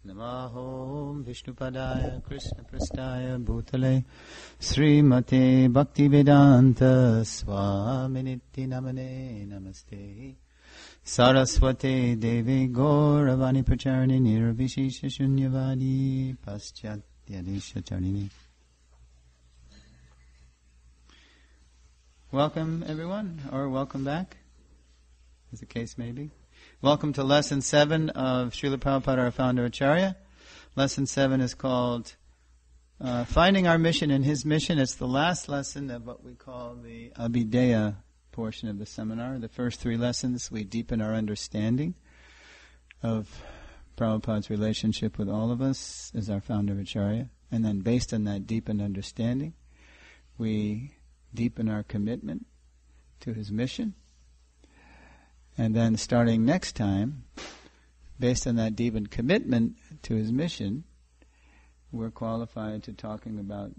Namahom Vishnupadaya Krishna Prasthaya Bhutale Srimate Bhaktivedanta Swaminiti Namane Namaste Saraswate Devi Gauravani Pracharani Nirvishisha Shunyavadi Paschatyanisha Charini. Welcome everyone, or welcome back, as the case may be. Welcome to Lesson 7 of Srila Prabhupada, our founder Acharya. Lesson 7 is called Finding Our Mission in His Mission. It's the last lesson of what we call the Abhideya portion of the seminar. The first 3 lessons we deepen our understanding of Prabhupada's relationship with all of us as our founder Acharya. And then based on that deepened understanding, we deepen our commitment to his mission. And then starting next time, based on that deepened commitment to his mission, we're qualified to talking about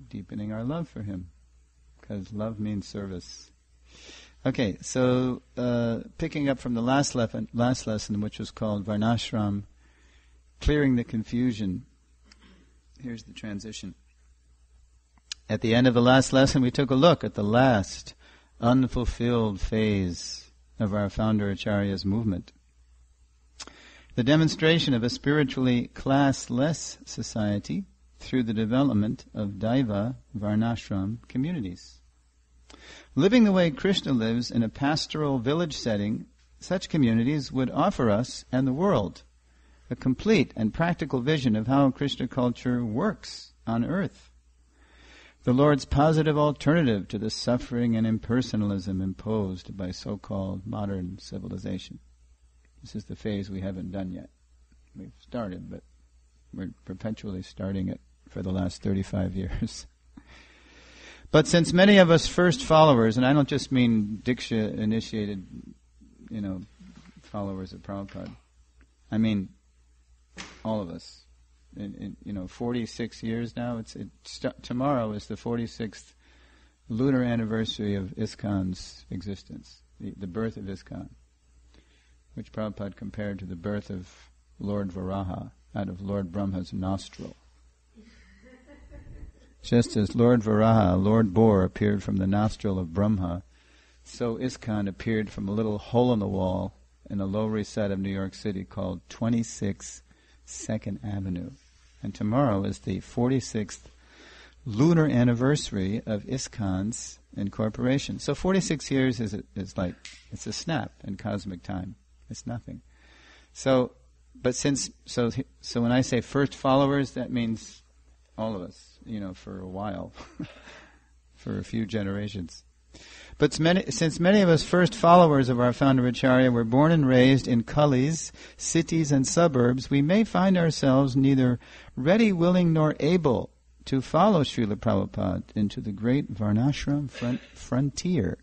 deepening our love for him. Because love means service. Okay, so picking up from the last lesson, which was called Varnashram, Clearing the Confusion. Here's the transition. At the end of the last lesson, we took a look at the last unfulfilled phase of our founder Acharya's movement. The demonstration of a spiritually classless society through the development of Daiva Varnashram communities. Living the way Krishna lives in a pastoral village setting, such communities would offer us and the world a complete and practical vision of how Krishna culture works on earth. The Lord's positive alternative to the suffering and impersonalism imposed by so-called modern civilization. This is the phase we haven't done yet. We've started, but we're perpetually starting it for the last 35 years. But since many of us first followers, and I don't just mean Diksha-initiated, followers of Prabhupada, I mean all of us. 46 years now. Tomorrow is the 46th lunar anniversary of ISKCON's existence, the birth of ISKCON, which Prabhupada compared to the birth of Lord Varaha out of Lord Brahma's nostril. Just as Lord Varaha, Lord Boar, appeared from the nostril of Brahma, so ISKCON appeared from a little hole in the wall in the Lower East Side of New York City called 26 2nd Avenue. And tomorrow is the 46th lunar anniversary of ISKCON's incorporation. So 46 years is it's a snap in cosmic time. It's nothing. So when I say first followers, that means all of us, for a while, for a few generations. But since many of us first followers of our founder Acharya were born and raised in Kalis, cities and suburbs, we may find ourselves neither ready, willing, nor able to follow Srila Prabhupada into the great Varnashram frontier.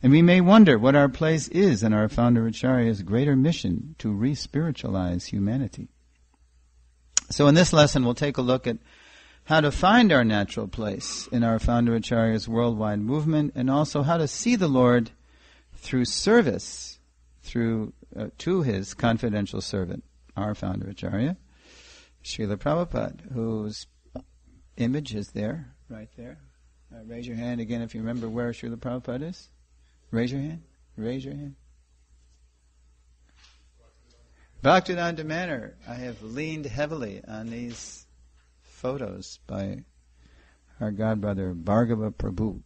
And we may wonder what our place is in our founder Acharya's greater mission to re-spiritualize humanity. So in this lesson we'll take a look at how to find our natural place in our founder Acharya's worldwide movement, and also how to see the Lord through service to his confidential servant, our founder Acharya, Srila Prabhupada, whose image is there, right there. Raise your hand again if you remember where Srila Prabhupada is. Raise your hand. Raise your hand. Bhaktivedanta Manor. I have leaned heavily on these photos by our godbrother Bhargava Prabhu.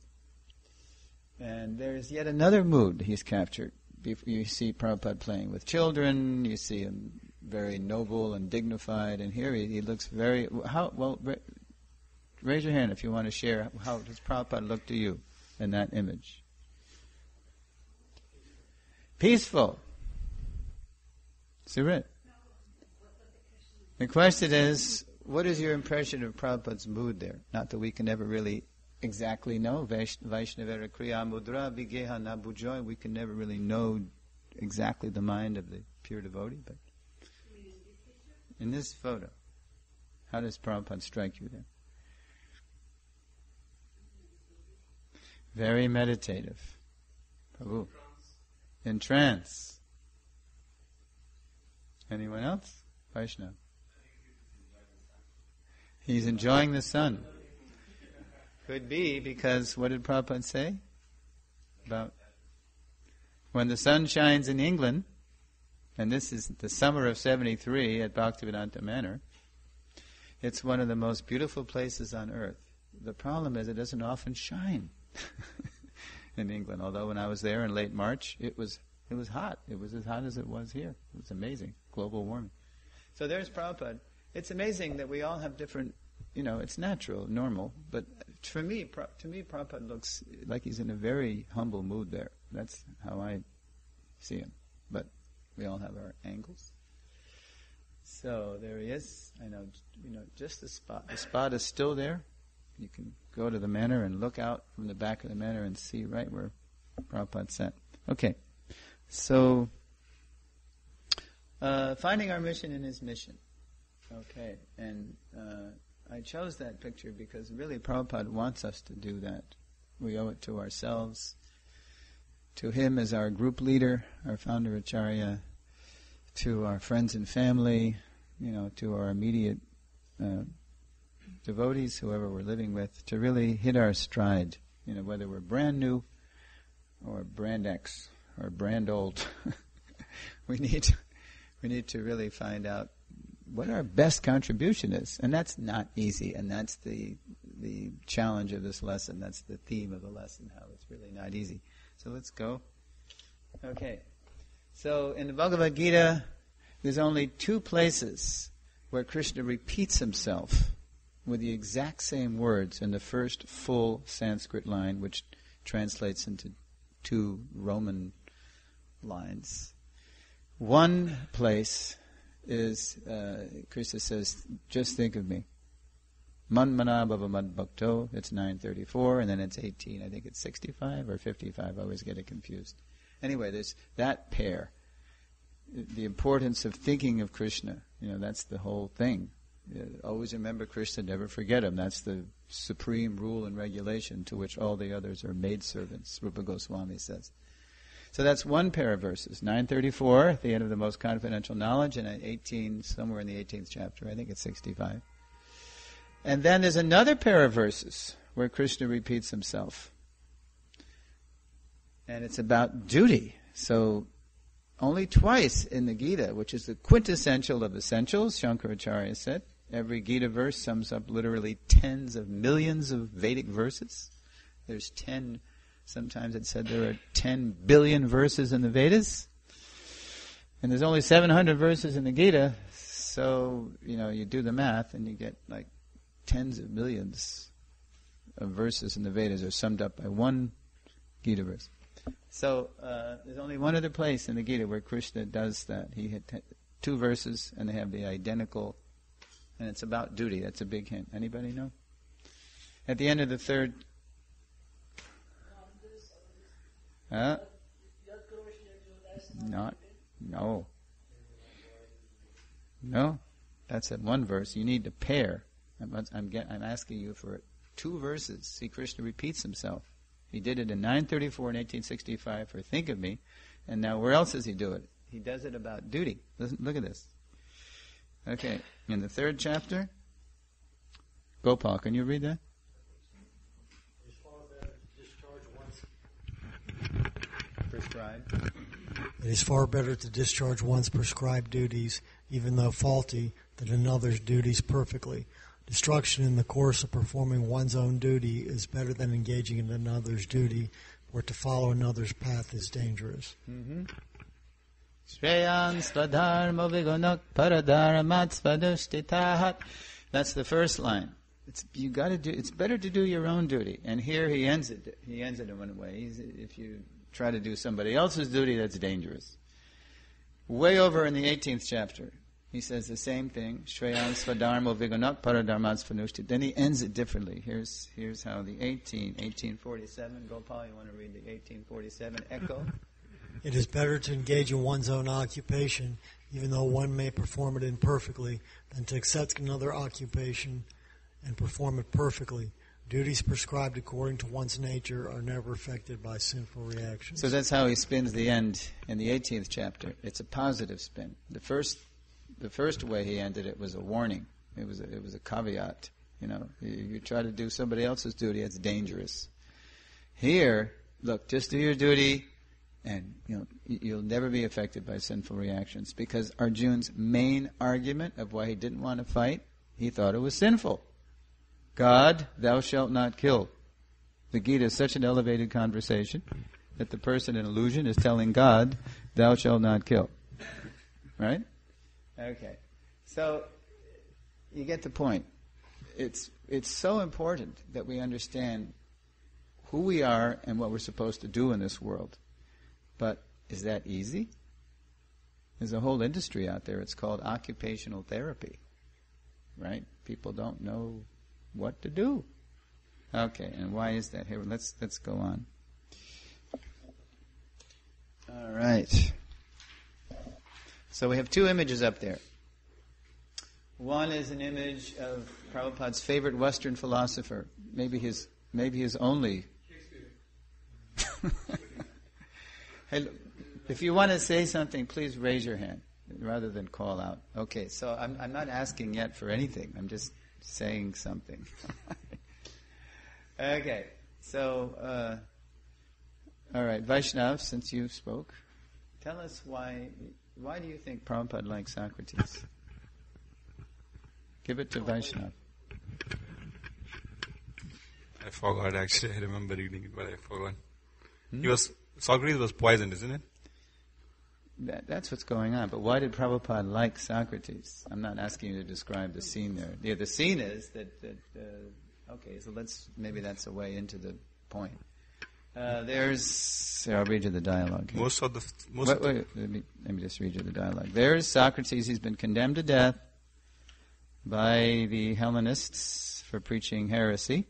And there's yet another mood he's captured. You see Prabhupada playing with children, you see him very noble and dignified, and here he looks very... raise your hand if you want to share. How does Prabhupada look to you in that image? Peaceful. Surit. The question is, what is your impression of Prabhupada's mood there? Not that we can ever really exactly know. Vaishnavera Kriya Mudra Vigeha Nabujoy. We can never really know exactly the mind of the pure devotee. But in this photo, how does Prabhupada strike you there? Very meditative. Prabhu. In trance. Anyone else? Vaishnava. He's enjoying the sun. Could be because, what did Prabhupada say? About when the sun shines in England, and this is the summer of 73 at Bhaktivedanta Manor, it's one of the most beautiful places on earth. The problem is it doesn't often shine in England, although when I was there in late March, it was hot. It was as hot as it was here. It was amazing. Global warming. So there's Prabhupada. It's amazing that we all have different, it's natural, normal, but to me, Prabhupada looks like he's in a very humble mood there. That's how I see him. But we all have our angles. So there he is. I know, just the spot. The spot is still there. You can go to the manor and look out from the back of the manor and see right where Prabhupada sat. Okay. So, finding our mission in his mission. Okay. And I chose that picture because really Prabhupada wants us to do that. We owe it to ourselves, to him as our group leader, our founder Acharya, to our friends and family, to our immediate devotees, whoever we're living with, to really hit our stride, whether we're brand new or brand X or brand old. we need to really find out what our best contribution is. And that's not easy, and that's the challenge of this lesson. That's the theme of the lesson, how it's really not easy. So let's go. Okay. So in the Bhagavad Gita, there's only 2 places where Krishna repeats himself with the exact same words in the first full Sanskrit line, which translates into 2 Roman lines. One place is, Krishna says, just think of me. Manmana bhava mad bhakto, it's 934, and then it's 18, I think it's 65 or 55, I always get it confused. Anyway, there's that pair. The importance of thinking of Krishna, that's the whole thing. Always remember Krishna, never forget him. That's the supreme rule and regulation to which all the others are maidservants, Rupa Goswami says. So that's one pair of verses, 934, at the end of the most confidential knowledge, and at 18, somewhere in the 18th chapter, I think it's 65. And then there's another pair of verses where Krishna repeats himself. And it's about duty. So only twice in the Gita, which is the quintessential of essentials, Shankaracharya said. Every Gita verse sums up literally tens of millions of Vedic verses. There's sometimes it said there are 10 billion verses in the Vedas. And there's only 700 verses in the Gita. So, you do the math and you get like tens of millions of verses in the Vedas are summed up by one Gita verse. So there's only one other place in the Gita where Krishna does that. He had 2 verses and they have the identical, and it's about duty. That's a big hint. Anybody know? At the end of the third... No. That's at one verse. You need to pair. I'm asking you for 2 verses. See, Krishna repeats himself. He did it in 934 and 1865 for Think of Me. And now where else does he do it? He does it about duty. Look at this. Okay, in the 3rd chapter, Gopal, can you read that? Prescribed. It is far better to discharge one's prescribed duties, even though faulty, than another's duties perfectly. Destruction in the course of performing one's own duty is better than engaging in another's duty, where to follow another's path is dangerous. Shreyan swadharma vigonak paradharamat svadushtitat. That's the first line. It's better to do your own duty. And here he ends it. He ends it in one way. If you try to do somebody else's duty, that's dangerous. Way over in the 18th chapter, he says the same thing. Shreyan swadharma vigonak paradharmat svadushtitat. Then he ends it differently. Here's how the 1847. Gopal, you want to read the 1847 echo? It is better to engage in one's own occupation, even though one may perform it imperfectly, than to accept another occupation and perform it perfectly. Duties prescribed according to one's nature are never affected by sinful reactions. So that's how he spins the end in the 18th chapter. It's a positive spin. The first way he ended it was a warning. It was a caveat. You try to do somebody else's duty, it's dangerous. Here, look, just do your duty, and you'll never be affected by sinful reactions. Because Arjuna's main argument of why he didn't want to fight, he thought it was sinful. God, thou shalt not kill. The Gita is such an elevated conversation that the person in illusion is telling God, thou shalt not kill. Right? Okay. So, you get the point. It's so important that we understand who we are and what we're supposed to do in this world. But is that easy? There's a whole industry out there. It's called occupational therapy. Right? People don't know what to do. Okay, and why is that? Here, let's go on. All right. So we have two images up there. One is an image of Prabhupada's favorite Western philosopher, maybe his only. Hey, if you want to say something, please raise your hand rather than call out. Okay, so I'm not asking yet for anything. I'm just saying something. Okay, so all right, Vaishnav, since you spoke, tell us why do you think Prabhupada likes Socrates? Give it to Vaishnav. I forgot actually. I remember reading it, but I forgot. Socrates was poisoned, isn't it? That's what's going on. But why did Prabhupada like Socrates? I'm not asking you to describe the scene there. Yeah, the scene is that okay, so maybe that's a way into the point. I'll read you the dialogue here. Wait, let me just read you the dialogue. There's Socrates. He's been condemned to death by the Hellenists for preaching heresy.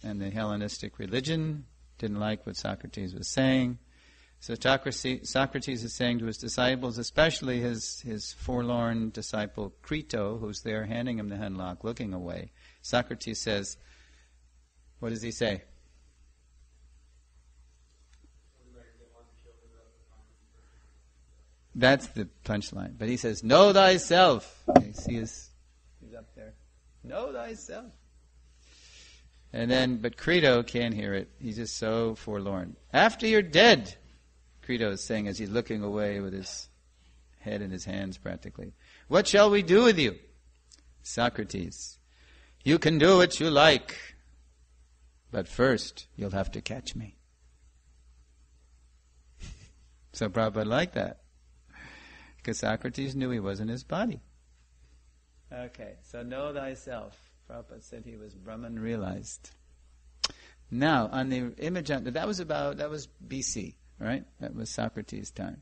And the Hellenistic religion didn't like what Socrates was saying. So Socrates is saying to his disciples, especially his forlorn disciple Crito, who's there handing him the henlock, looking away. Socrates says, what does he say? That's the punchline. But he says, know thyself. You see he's up there. Know thyself. And then, but Crito can't hear it. He's just so forlorn. After you're dead, Crito is saying as he's looking away with his head in his hands practically. What shall we do with you? Socrates, you can do what you like, but first you'll have to catch me. So Prabhupada liked that, because Socrates knew he wasn't his body. Okay, so know thyself. Prabhupada said he was Brahman realized. Now, on the image, that was BC, right? That was Socrates' time.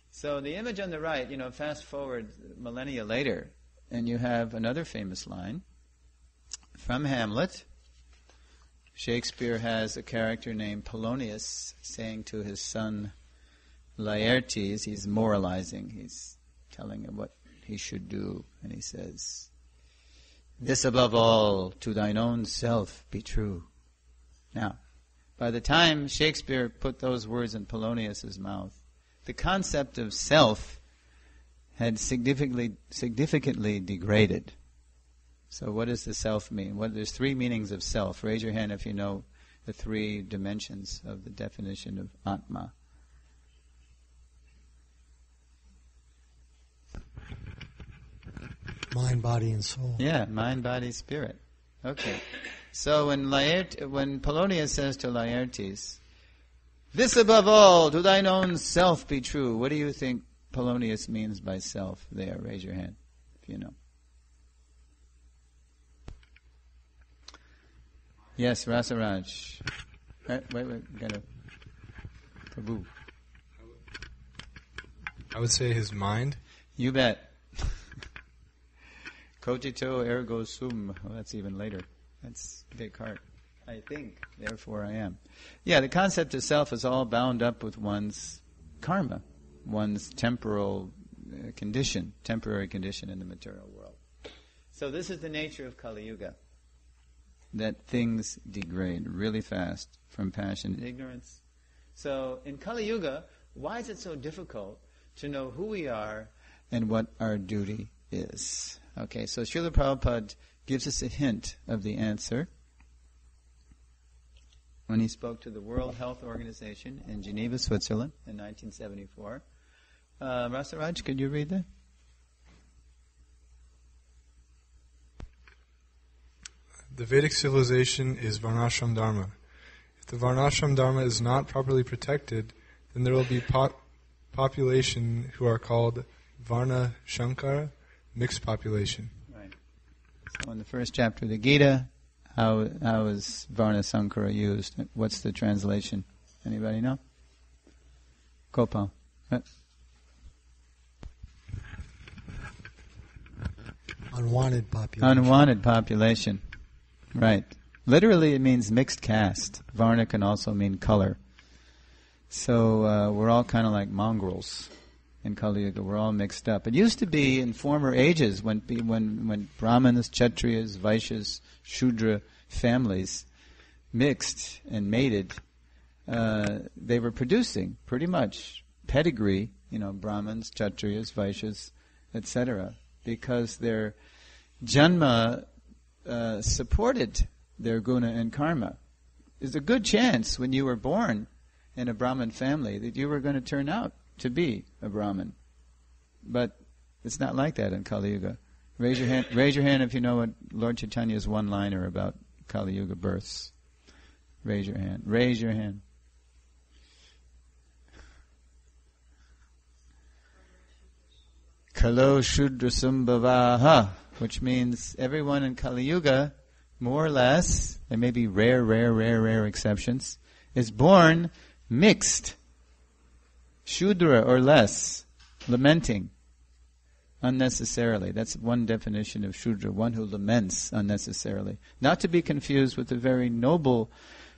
So the image on the right, fast forward millennia later, and you have another famous line from Hamlet. Shakespeare has a character named Polonius saying to his son Laertes, he's moralizing, he's telling him what he should do, and he says, this above all, to thine own self be true. Now, by the time Shakespeare put those words in Polonius' mouth, the concept of self had significantly degraded. So what does the self mean? There's three meanings of self. Raise your hand if you know the three dimensions of the definition of Atma. Mind, body, and soul. Yeah, mind, body, spirit. Okay. So when Polonius says to Laertes, this above all, to thine own self be true, what do you think Polonius means by self there? Raise your hand if you know. Yes, Rasaraj. Wait, got a Prabhu. I would say his mind. You bet. Cogito ergo sum. Well, that's even later. That's Descartes. I think, therefore I am. Yeah, the concept of self is all bound up with one's karma, one's temporary condition in the material world. So this is the nature of Kali-yuga, that things degrade really fast from passion and ignorance. So in Kali-yuga, why is it so difficult to know who we are and what our duty is? Okay, so Srila Prabhupada gives us a hint of the answer when he spoke to the World Health Organization in Geneva, Switzerland in 1974. Rasaraj, could you read that? The Vedic civilization is Varnashram Dharma. If the Varnashram Dharma is not properly protected, then there will be population who are called Varna Shankara, mixed population. Right. So in the first chapter of the Gita, how is Varna Sankara used? What's the translation? Anybody know? Gopal. Unwanted population. Unwanted population. Right. Literally it means mixed caste. Varna can also mean color. So we're all kind of like mongrels in Kali-yuga. We're all mixed up. It used to be in former ages when Brahmanas, Kshatriyas, Vaishyas, Shudra families mixed and mated, they were producing pretty much pedigree, Brahmins, Kshatriyas, Vaishyas, etc., because their janma supported their guna and karma. There's a good chance when you were born in a Brahmin family that you were going to turn out to be a Brahmin. But it's not like that in Kali-yuga. Raise your hand if you know what Lord Chaitanya's one-liner about Kali-yuga births. Raise your hand. Raise your hand. Kalo Shudra Sambhavaha, which means everyone in Kali-yuga, more or less, there may be rare exceptions, is born mixed, Shudra or less, lamenting unnecessarily. That's one definition of Shudra, one who laments unnecessarily. Not to be confused with the very noble,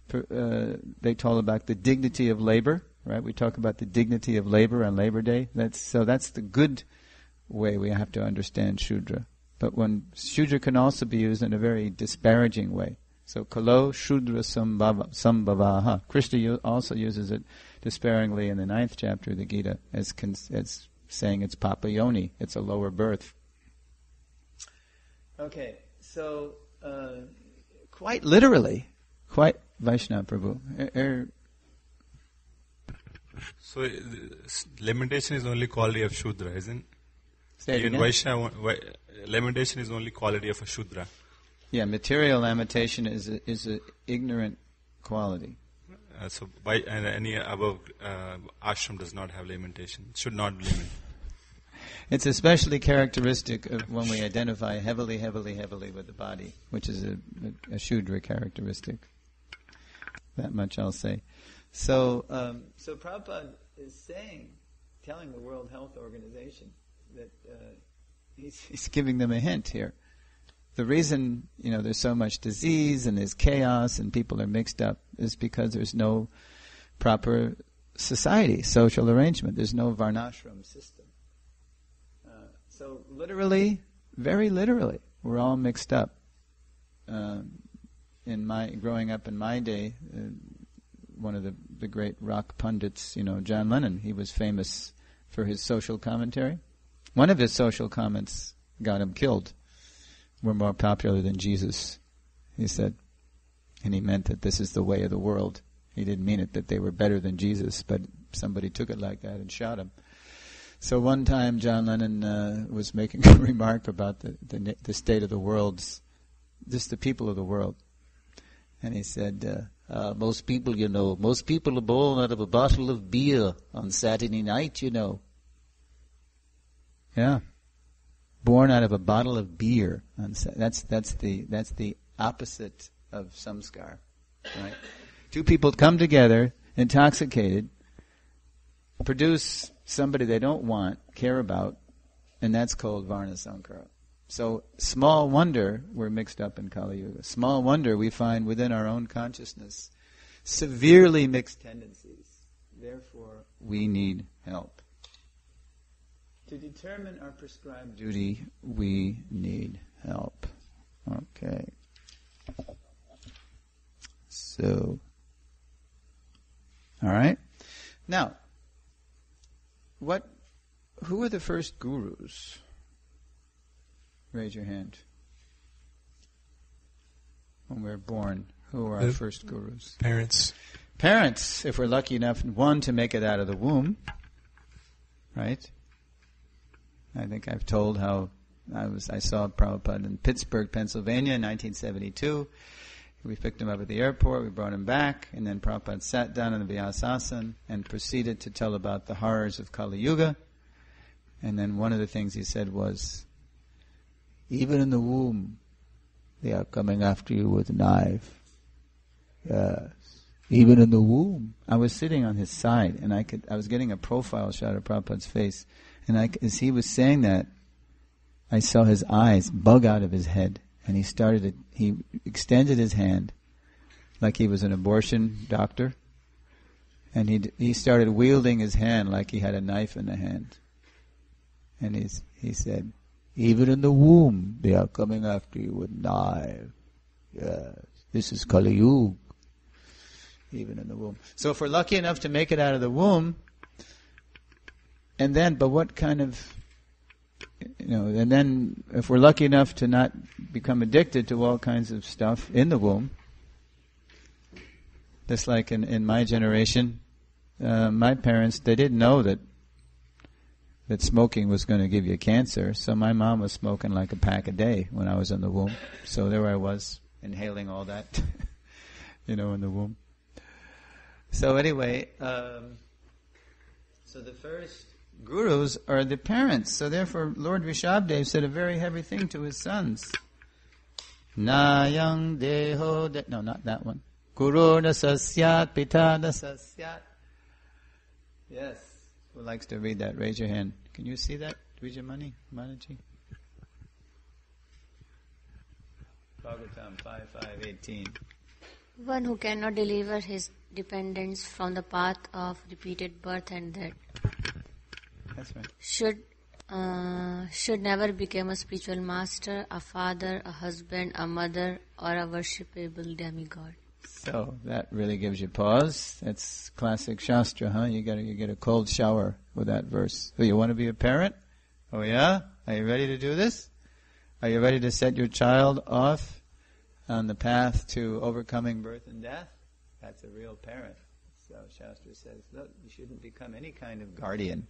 they talk about the dignity of labor, right? We talk about the dignity of labor on Labor Day. That's the good way we have to understand Shudra. But when Shudra can also be used in a very disparaging way. So, Kalo Shudra Sambhavaha. Krishna also uses it disparagingly in the 9th chapter of the Gita as saying it's Papa Yoni, it's a lower birth. Okay, so quite literally, Vaishnava Prabhu. So, lamentation is only quality of Shudra, isn't it? Even Vaishnava, lamentation is only quality of a Shudra. Yeah, material lamentation is an ignorant quality. And any above ashram does not have lamentation. It should not lament. It's especially characteristic of when we identify heavily with the body, which is a Shudra characteristic. That much I'll say. So Prabhupada is telling the World Health Organization that he's giving them a hint here. The reason, there's so much disease and there's chaos and people are mixed up is because there's no proper society, social arrangement. There's no varnashram system. So literally, very literally, we're all mixed up. Growing up in my day, one of the great rock pundits, John Lennon, he was famous for his social commentary. One of his social comments got him killed. We're more popular than Jesus, he said. And he meant that this is the way of the world. He didn't mean it that they were better than Jesus, but somebody took it like that and shot him. So one time John Lennon was making a remark about the state of the world, just the people of the world. And he said, most people are born out of a bottle of beer on Saturday night, Yeah. Born out of a bottle of beer. That's the opposite of samskar, right? Two people come together, intoxicated, produce somebody they don't want, care about, and that's called Varna Sankara. So small wonder we're mixed up in Kali-yuga. Small wonder we find within our own consciousness severely mixed tendencies. Therefore, we need help. To determine our prescribed duty, we need help. Okay. So, all right. Now, who were the first gurus? Raise your hand. When we're born, who are our first gurus? Parents. Parents, if we're lucky enough, one, to make it out of the womb, right? I think I've told how I saw Prabhupada in Pittsburgh, Pennsylvania in 1972. We picked him up at the airport, we brought him back, and then Prabhupada sat down in the Vyasasana and proceeded to tell about the horrors of Kali-yuga. And then one of the things he said was, even in the womb, they are coming after you with a knife. Yes. Even in the womb. I was sitting on his side, and I was getting a profile shot of Prabhupada's face. And as he was saying that, I saw his eyes bug out of his head. And he extended his hand like he was an abortion doctor. And he started wielding his hand like he had a knife in the hand. And he said, even in the womb, they are coming after you with knives. Yes, this is Kali-yuga. Even in the womb. So if we're lucky enough to make it out of the womb, but what kind of, and then if we're lucky enough to not become addicted to all kinds of stuff in the womb, just like in my generation, my parents, they didn't know that smoking was going to give you cancer, so my mom was smoking like a pack a day when I was in the womb. So there I was, inhaling all that, in the womb. So anyway, so the first gurus are the parents. So therefore, Lord Rishabdev said a very heavy thing to his sons. Nayang deho, no, not that one. Guru na sasyat, pita na sasyat. Yes. Who likes to read that? Raise your hand. Can you see that? Dvijamani, Manaji? Bhagavatam 5:5-18. One who cannot deliver his dependents from the path of repeated birth and death. That's right. Should never become a spiritual master, a father, a husband, a mother, or a worshipable demigod. So that really gives you pause. That's classic Shastra, huh? You get a cold shower with that verse. So you want to be a parent? Oh yeah? Are you ready to do this? Are you ready to set your child off on the path to overcoming birth and death? That's a real parent. So Shastra says, look, you shouldn't become any kind of guardian,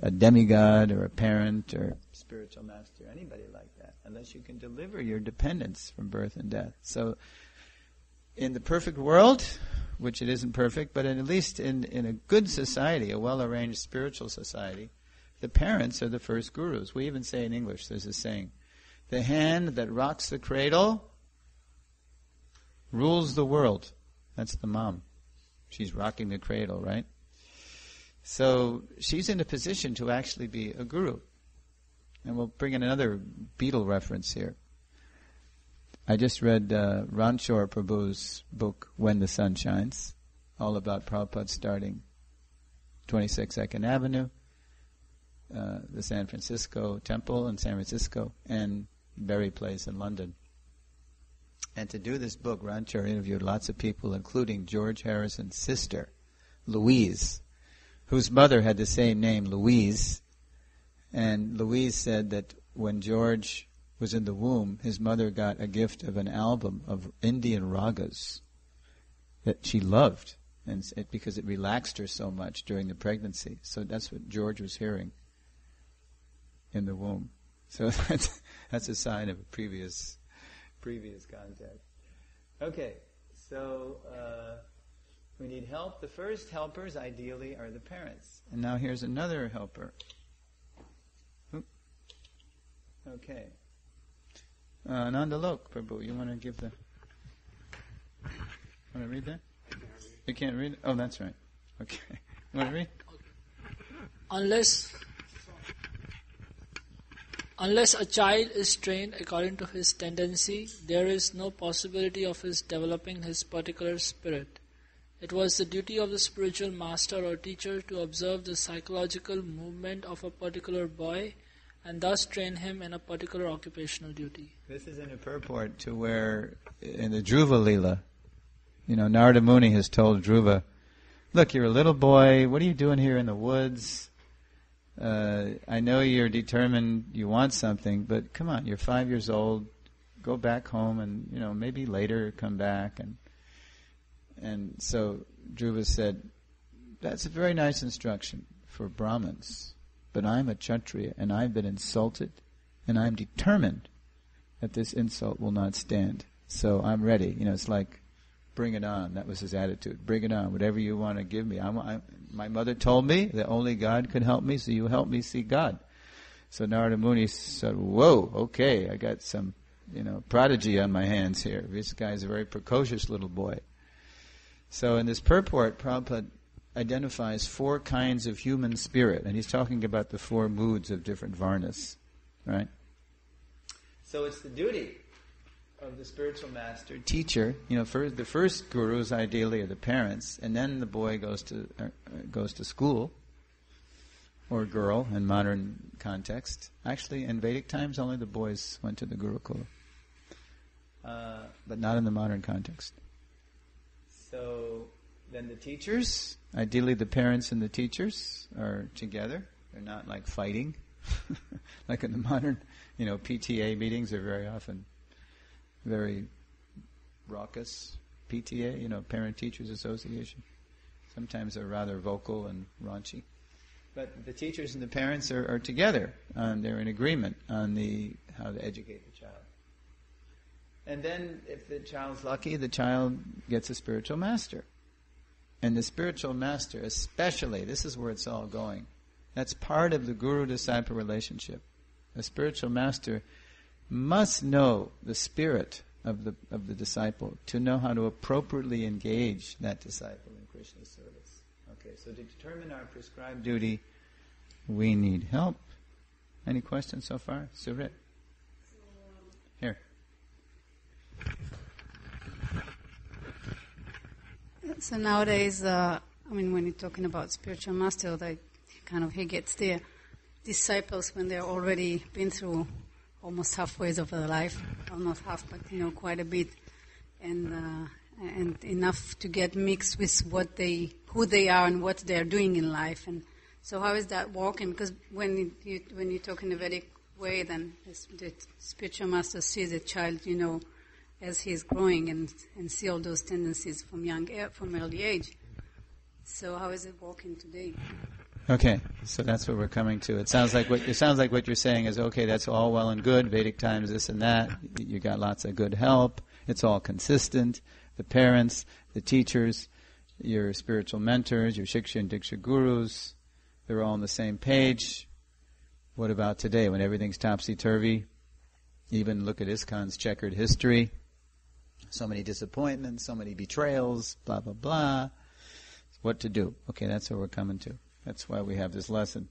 a demigod or a parent or spiritual master, anybody like that, unless you can deliver your dependents from birth and death. So in the perfect world, which it isn't perfect, but at least in a good society, a well-arranged spiritual society, the parents are the first gurus. We even say in English, there's a saying, the hand that rocks the cradle rules the world. That's the mom. She's rocking the cradle, right? So she's in a position to actually be a guru. And we'll bring in another Beatle reference here. I just read Ranchor Prabhu's book, When the Sun Shines, all about Prabhupada starting 26 2nd Avenue, the San Francisco Temple in San Francisco, and Berry Place in London. And to do this book, Ranchor interviewed lots of people, including George Harrison's sister, Louise, whose mother had the same name, Louise. And Louise said that when George was in the womb, his mother got a gift of an album of Indian ragas that she loved, and because it relaxed her so much during the pregnancy. So that's what George was hearing in the womb. So that's a sign of a previous contact. Okay, so we need help. The first helpers, ideally, are the parents. And now here's another helper. Okay. Nandalok, Prabhu, you want to give the... Want to read that? You can't read it? Oh, that's right. Okay. You want to read? Unless a child is trained according to his tendency, there is no possibility of his developing his particular spirit. It was the duty of the spiritual master or teacher to observe the psychological movement of a particular boy and thus train him in a particular occupational duty. This is in a purport to where, in the Dhruva Leela, Narada Muni has told Dhruva, look, you're a little boy, what are you doing here in the woods? I know you're determined, you want something, but come on, you're 5 years old, go back home and, maybe later come back. And so Dhruva said, that's a very nice instruction for Brahmins, but I'm a Kshatriya and I've been insulted and I'm determined that this insult will not stand. So I'm ready. It's like, bring it on. That was his attitude. Bring it on. Whatever you want to give me. My mother told me that only God could help me, so you help me see God. So Narada Muni said, whoa, okay, I got some, prodigy on my hands here. This guy's a very precocious little boy. So in this purport, Prabhupada identifies 4 kinds of human spirit, and he's talking about the 4 moods of different varnas, right? So it's the duty of the spiritual master, teacher. The first gurus ideally are the parents, and then the boy goes to school, or girl in modern context. Actually, in Vedic times, only the boys went to the Gurukula, but not in the modern context. So then the teachers, ideally the parents and the teachers are together. They're not like fighting, like in the modern, PTA meetings are very often very raucous. PTA, Parent Teachers Association. Sometimes they're rather vocal and raunchy. But the teachers and the parents are together, and they're in agreement on how to educate the child. And then, if the child's lucky, the child gets a spiritual master. And the spiritual master, especially, this is where it's all going. That's part of the guru-disciple relationship. A spiritual master must know the spirit of the disciple to know how to appropriately engage that disciple in Krishna's service. Okay, so to determine our prescribed duty, we need help. Any questions so far? Surit? Here. So nowadays, when you're talking about spiritual master, he gets their disciples when they're already been through almost halfway of their life, almost half, but quite a bit, and enough to get mixed with who they are and what they're doing in life. And so, how is that working? Because when you talk in a Vedic way, then the spiritual master sees the child, as he is growing and see all those tendencies from early age. So, how is it working today? Okay, so that's what we're coming to. It sounds like what you're saying is, okay, that's all well and good, Vedic times, this and that. You got lots of good help. It's all consistent. The parents, the teachers, your spiritual mentors, your shiksha and diksha gurus, they're all on the same page. What about today when everything's topsy-turvy? Even look at ISKCON's checkered history. So many disappointments, so many betrayals, blah, blah, blah. What to do? Okay, that's what we're coming to. That's why we have this lesson.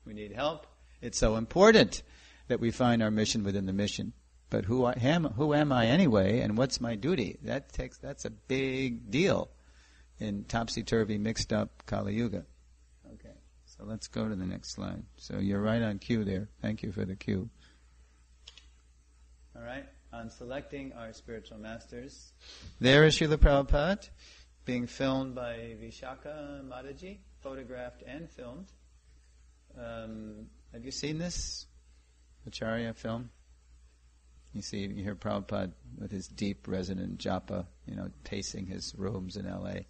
We need help. It's so important that we find our mission within the mission. But who am I anyway, and what's my duty? That's a big deal in topsy-turvy, mixed-up Kali-yuga. Okay, so let's go to the next slide. So you're right on cue there. Thank you for the cue. All right, on selecting our spiritual masters. There is Srila Prabhupada, being filmed by Vishaka Mataji, photographed and filmed. Have you seen this Acharya film? You hear Prabhupada with his deep resonant japa, pacing his rooms in L.A.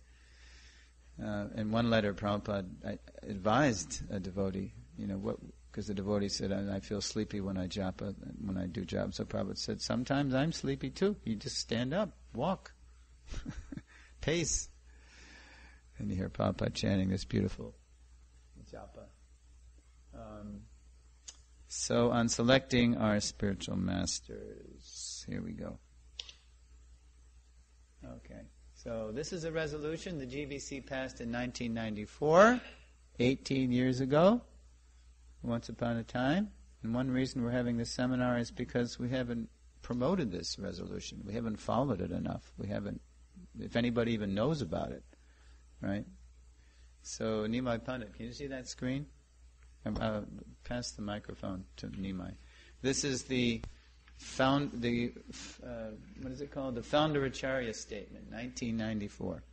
In one letter, Prabhupada advised a devotee, because the devotee said, I feel sleepy when I japa, when I do japa. So Prabhupada said, sometimes I'm sleepy too. You just stand up, walk. Pace. And you hear Prabhupada chanting this beautiful japa. So on selecting our spiritual masters, here we go. Okay, so this is a resolution the GBC passed in 1994, 18 years ago, once upon a time. And one reason we're having this seminar is because we haven't promoted this resolution. We haven't followed it enough. We haven't, if anybody even knows about it. Right? So, Nimai Pandit, can you see that screen? Pass the microphone to Nimai. This is the what is it called? The Founder Acharya Statement, 1994.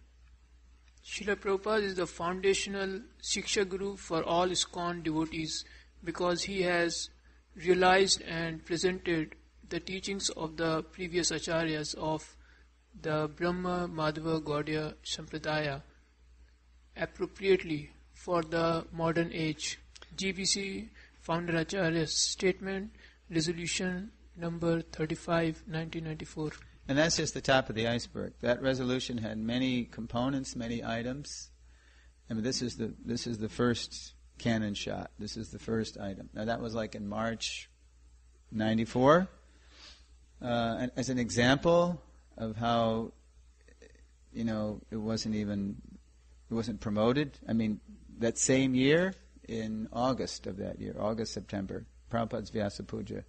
Srila Prabhupada is the foundational Siksha Guru for all ISKCON devotees because he has realized and presented the teachings of the previous acharyas of the Brahma Madhava Gaudiya Sampradaya appropriately for the modern age. GBC Founder Acharya's statement, resolution number 35, 1994. And that's just the top of the iceberg. That resolution had many components, many items. I mean, this is the first cannon shot. This is the first item. Now that was like in March 94. And as an example of how, it wasn't promoted. I mean, that same year, in August of that year, August-September, Prabhupada's Vyasa Puja.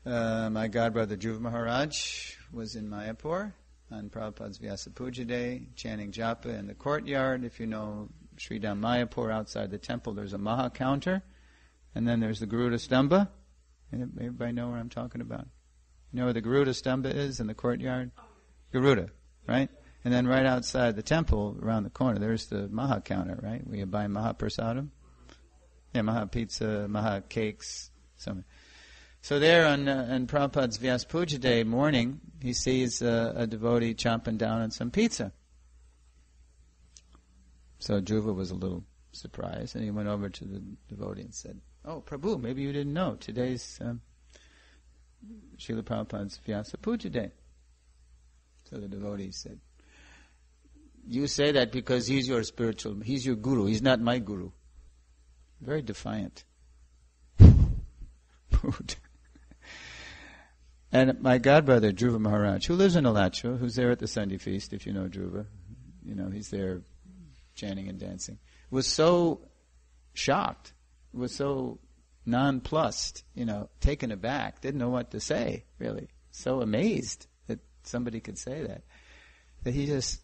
My godbrother Dhruva Maharaj was in Mayapur on Prabhupada's Vyasa Puja Day, chanting japa in the courtyard. If you know Sridham Mayapur, outside the temple, there's a Maha counter, and then there's the Garuda Stamba. Everybody know what I'm talking about? You know where the Garuda Stamba is in the courtyard? Garuda, right? And then right outside the temple, around the corner, there's the Maha counter, right? Where you buy Maha Prasadam. Yeah, Maha Pizza, Maha Cakes, something. So there on Prabhupada's Vyasa Puja Day morning, he sees a devotee chomping down on some pizza. So Dhruva was a little surprised, and he went over to the devotee and said, "Oh, Prabhu, maybe you didn't know. Today's Srila Prabhupada's Vyasa Puja Day." So the devotee said, "You say that because he's your guru. He's not my guru." Very defiant. And my godbrother, Dhruva Maharaj, who lives in Alachua, who's there at the Sunday feast, if you know Dhruva, he's there chanting and dancing, was so shocked, was so nonplussed, taken aback, didn't know what to say, really. So amazed that somebody could say that he just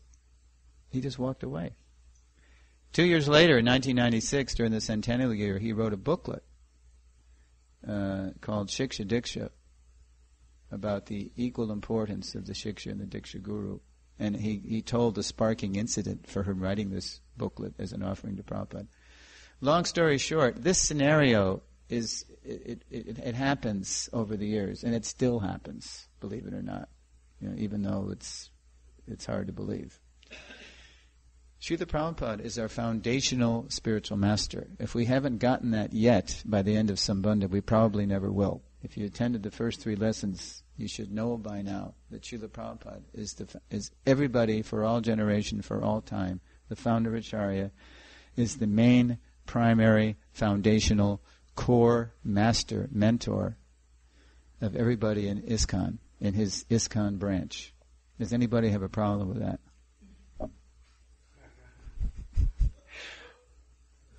walked away. 2 years later, in 1996, during the centennial year, he wrote a booklet called Shiksha Diksha, about the equal importance of the Shiksha and the Diksha Guru. And he told the sparking incident for him writing this booklet as an offering to Prabhupada. Long story short, this scenario it happens over the years, and it still happens, believe it or not, even though it's hard to believe. Srila Prabhupada is our foundational spiritual master. If we haven't gotten that yet by the end of Sambandha, we probably never will. If you attended the first 3 lessons, you should know by now that Srila Prabhupada is everybody for all generation, for all time. The founder Acharya is the main, primary, foundational, core master, mentor of everybody in ISKCON, in his ISKCON branch. Does anybody have a problem with that?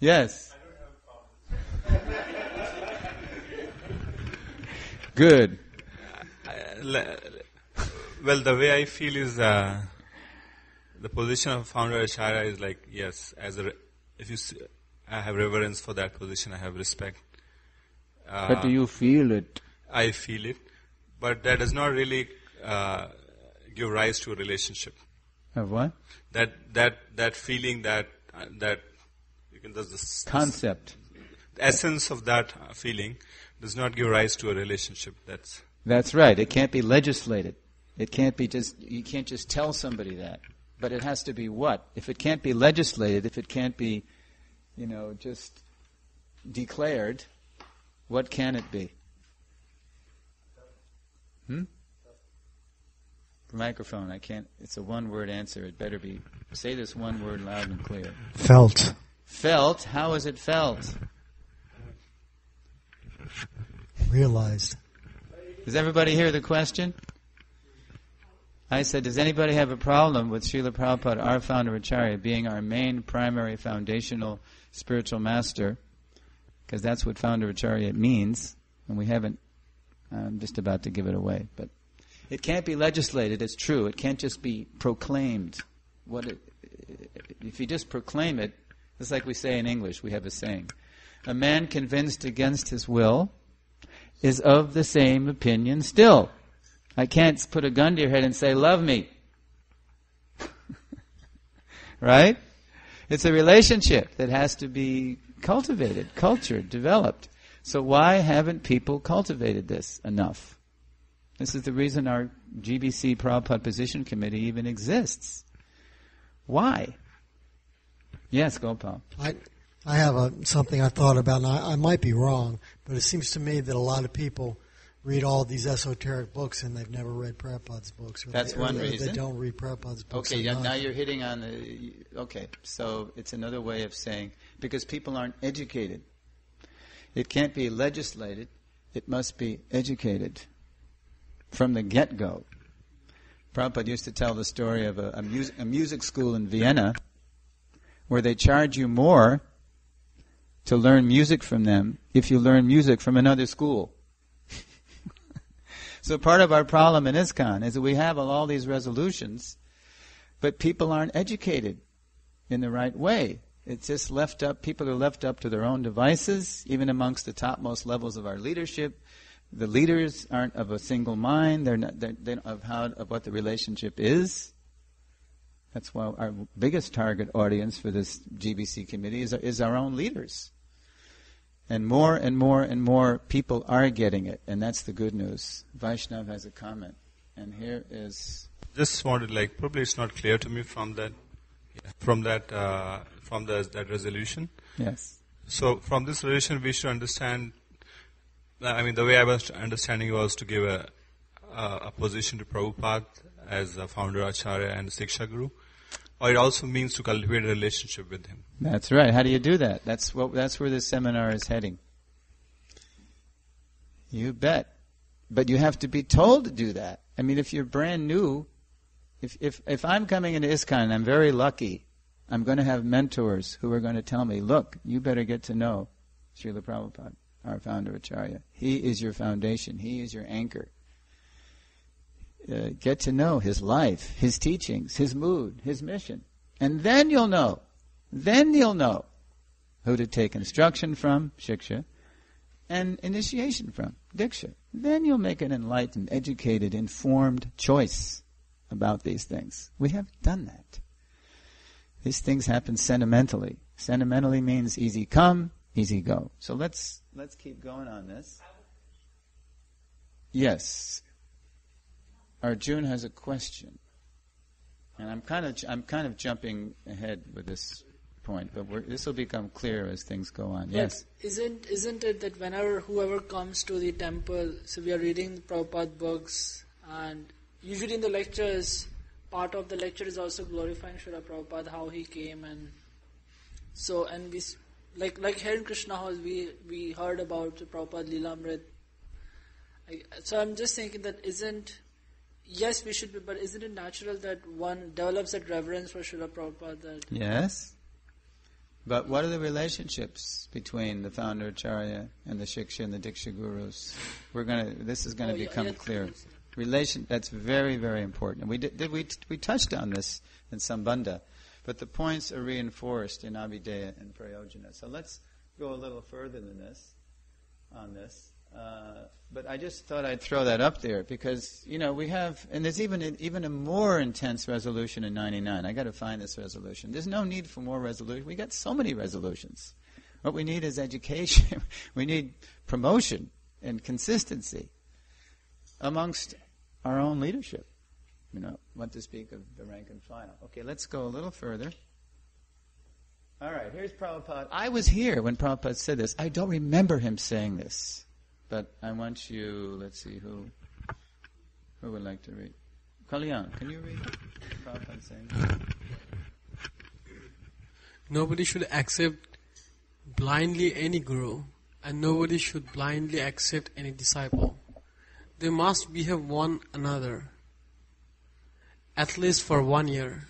Yes. I don't have a problem. Good. Well, the way I feel is the position of founder Acharya is like, yes, I have reverence for that position, I have respect. But do you feel it? I feel it, but that does not really give rise to a relationship. Of what? That feeling that the concept. The essence of that feeling does not give rise to a relationship. That's right. It can't be legislated. It can't be you can't just tell somebody that. But it has to be what? If it can't be legislated, if it can't be, just declared, what can it be? Microphone, I can't, it's a one-word answer. It better be, say this one word loud and clear. Felt. Felt? How is it felt? Realized. Does everybody hear the question? I said, does anybody have a problem with Srila Prabhupada, our founder Acharya, being our main, primary, foundational spiritual master? Because that's what founder Acharya means, and we haven't, I'm just about to give it away, but it can't be legislated, it's true. It can't just be proclaimed. If you just proclaim it, it's like we say in English, we have a saying. A man convinced against his will is of the same opinion still. I can't put a gun to your head and say, love me. right? It's a relationship that has to be cultivated, cultured, developed. So why haven't people cultivated this enough? This is the reason our GBC Prabhupada Position Committee even exists. Why? Yes, Gopal. I have something I thought about, and I might be wrong, but it seems to me that a lot of people read all these esoteric books and they've never read Prabhupada's books. That's one reason. They don't read Prabhupada's books. Okay, now you're hitting on the... Okay, so it's another way of saying, because people aren't educated. It can't be legislated. It must be educated from the get-go. Prabhupada used to tell the story of a music school in Vienna where they charge you more to learn music from them if you learn music from another school. So part of our problem in ISKCON is that we have all these resolutions, but people aren't educated in the right way. It's just left up, people are left up to their own devices, even amongst the topmost levels of our leadership. The leaders aren't of a single mind, they're not of what the relationship is. That's why our biggest target audience for this GBC committee is our own leaders. And more and more and more people are getting it, and that's the good news. Vaishnav has a comment, and here is... Just wanted, probably it's not clear to me from that resolution. Yes. So from this resolution, we should understand. The way I was understanding was to give a position to Prabhupada as a founder Acharya and Siksha Guru, or it also means to cultivate a relationship with him. That's right. How do you do that? That's where this seminar is heading. You bet. But you have to be told to do that. If you're brand new, if I'm coming into ISKCON and I'm very lucky, I'm going to have mentors who are going to tell me, look, you better get to know Srila Prabhupada, our founder Acharya. He is your foundation. He is your anchor. Get to know his life, his teachings, his mood, his mission. And then you'll know. Then you'll know who to take instruction from, shiksha, and initiation from, diksha. Then you'll make an enlightened, educated, informed choice about these things. We have done that. These things happen sentimentally. Sentimentally means easy come, easy go. So let's keep going on this. Yes. Arjun has a question, and I'm kind of jumping ahead with this point, but this will become clear as things go on. But yes. Isn't it that whenever whoever comes to the temple, so we are reading the Prabhupada books, and usually in the lectures, part of the lecture is also glorifying Srila Prabhupada, how he came, and so we like here in Krishna House we heard about the Prabhupada Leelamrit. So I'm just thinking that yes, we should be, but isn't it natural that one develops that reverence for Srila Prabhupada? Yes. But what are the relationships between the founder Acharya and the Shiksha and the Diksha Gurus? This is going to become clear. That's very, very important. And we touched on this in Sambandha, but the points are reinforced in Abhideya and Prayojana. So let's go a little further than this on this. But I just thought I'd throw that up there because, we have, and there's even a more intense resolution in 99. I got to find this resolution. There's no need for more resolution. We got so many resolutions. What we need is education. We need promotion and consistency amongst our own leadership. What to speak of the rank and file. Okay, let's go a little further. All right, here's Prabhupada. I was here when Prabhupada said this. I don't remember him saying this. But I want you, let's see, who would like to read? Kalyan, can you read Prabhupada saying? Nobody should accept blindly any guru, and nobody should blindly accept any disciple. They must behave one another, at least for 1 year.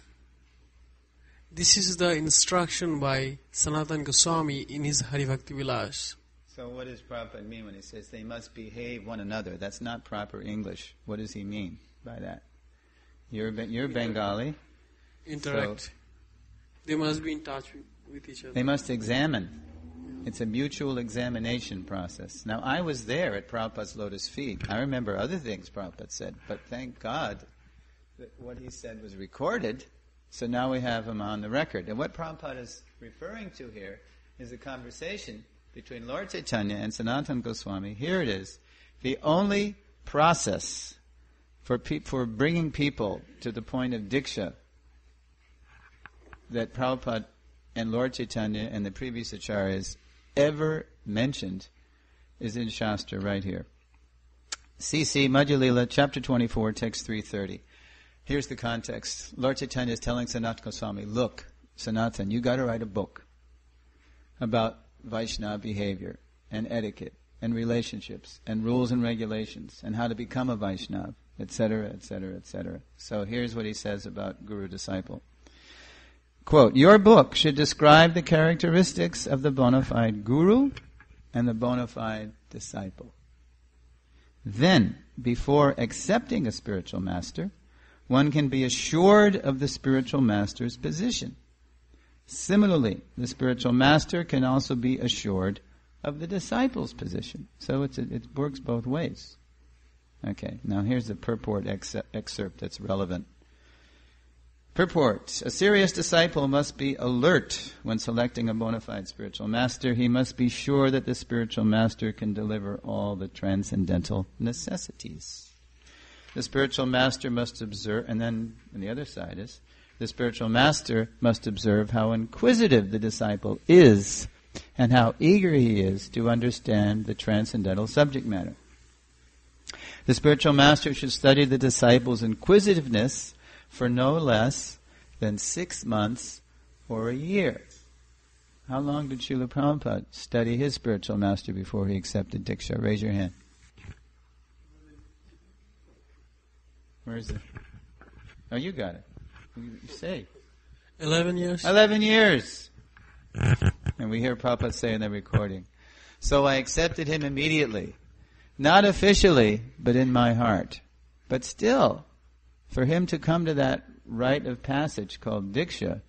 This is the instruction by Sanatana Goswami in his Hari Bhakti Vilas. So what does Prabhupada mean when he says they must behave one another? That's not proper English. What does he mean by that? You're Bengali. Interact. So they must be in touch with each other. They must examine. It's a mutual examination process. Now, I was there at Prabhupada's lotus feet. I remember other things Prabhupada said, but thank God that what he said was recorded So now we have him on the record. And what Prabhupada is referring to here is a conversation between Lord Chaitanya and Sanatana Goswami. Here it is. The only process for bringing people to the point of diksha that Prabhupada and Lord Chaitanya and the previous acharyas ever mentioned is in Shastra right here. C.C. Madhya Lila, chapter 24, text 330. Here's the context. Lord Chaitanya is telling Sanatana Goswami, look, Sanatana, you got to write a book about Vaishnava behavior and etiquette and relationships and rules and regulations and how to become a Vaishnava, etc., etc., etc. So here's what he says about guru-disciple. Quote, your book should describe the characteristics of the bona fide guru and the bona fide disciple. Then, before accepting a spiritual master, one can be assured of the spiritual master's position. Similarly, the spiritual master can also be assured of the disciple's position. So it works both ways. Okay, now here's the purport excerpt that's relevant. Purport. A serious disciple must be alert when selecting a bona fide spiritual master. He must be sure that the spiritual master can deliver all the transcendental necessities. The spiritual master must observe, and then on the other side is, the spiritual master must observe how inquisitive the disciple is and how eager he is to understand the transcendental subject matter. The spiritual master should study the disciple's inquisitiveness for no less than 6 months or a year. How long did Srila Prabhupada study his spiritual master before he accepted Diksha? Raise your hand. Where is it? Oh, you got it. You say. 11 years. 11 years! And we hear Prabhupada say in the recording, so I accepted him immediately. Not officially, but in my heart. But still, for him to come to that rite of passage called Diksha,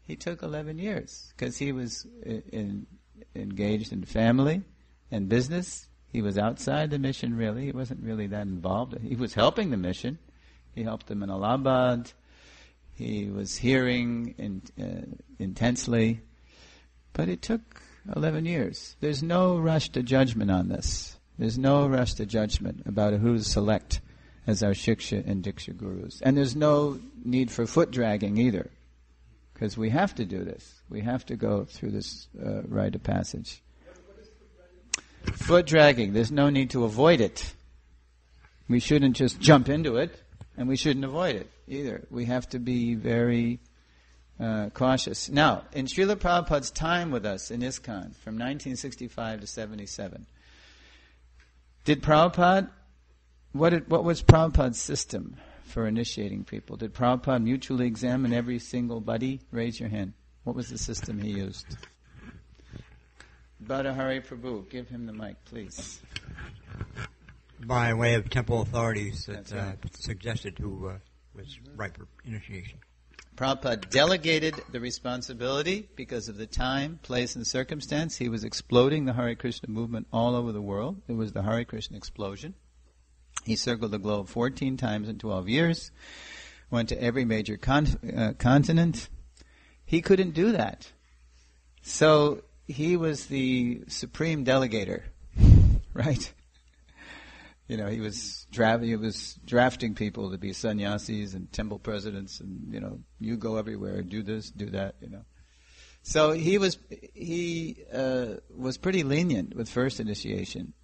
he took 11 years because he was engaged in family and business. He was outside the mission really. He wasn't really that involved. He was helping the mission. He helped them in Allahabad. He was hearing intensely. But it took 11 years. There's no rush to judgment on this. There's no rush to judgment about who to select as our Shiksha and Diksha gurus. And there's no need for foot dragging either, because we have to do this. We have to go through this rite of passage. Foot dragging, there's no need to avoid it. We shouldn't just jump into it, and we shouldn't avoid it either. We have to be very cautious. Now, in Srila Prabhupada's time with us in ISKCON, from 1965 to 77, did Prabhupada, what was Prabhupada's system for initiating people? Did Prabhupada mutually examine every single buddy? Raise your hand. What was the system he used? Bhattahari Prabhu, give him the mic, please. By way of temple authorities that right. suggested who was right for initiation. Prabhupada delegated the responsibility because of the time, place, and circumstance. He was exploding the Hare Krishna movement all over the world. It was the Hare Krishna explosion. He circled the globe 14 times in 12 years, went to every major continent. He couldn't do that. So he was the supreme delegator, right? You know, he was drafting people to be sannyasis and temple presidents, and you go everywhere, do this, do that, So he was pretty lenient with first initiation,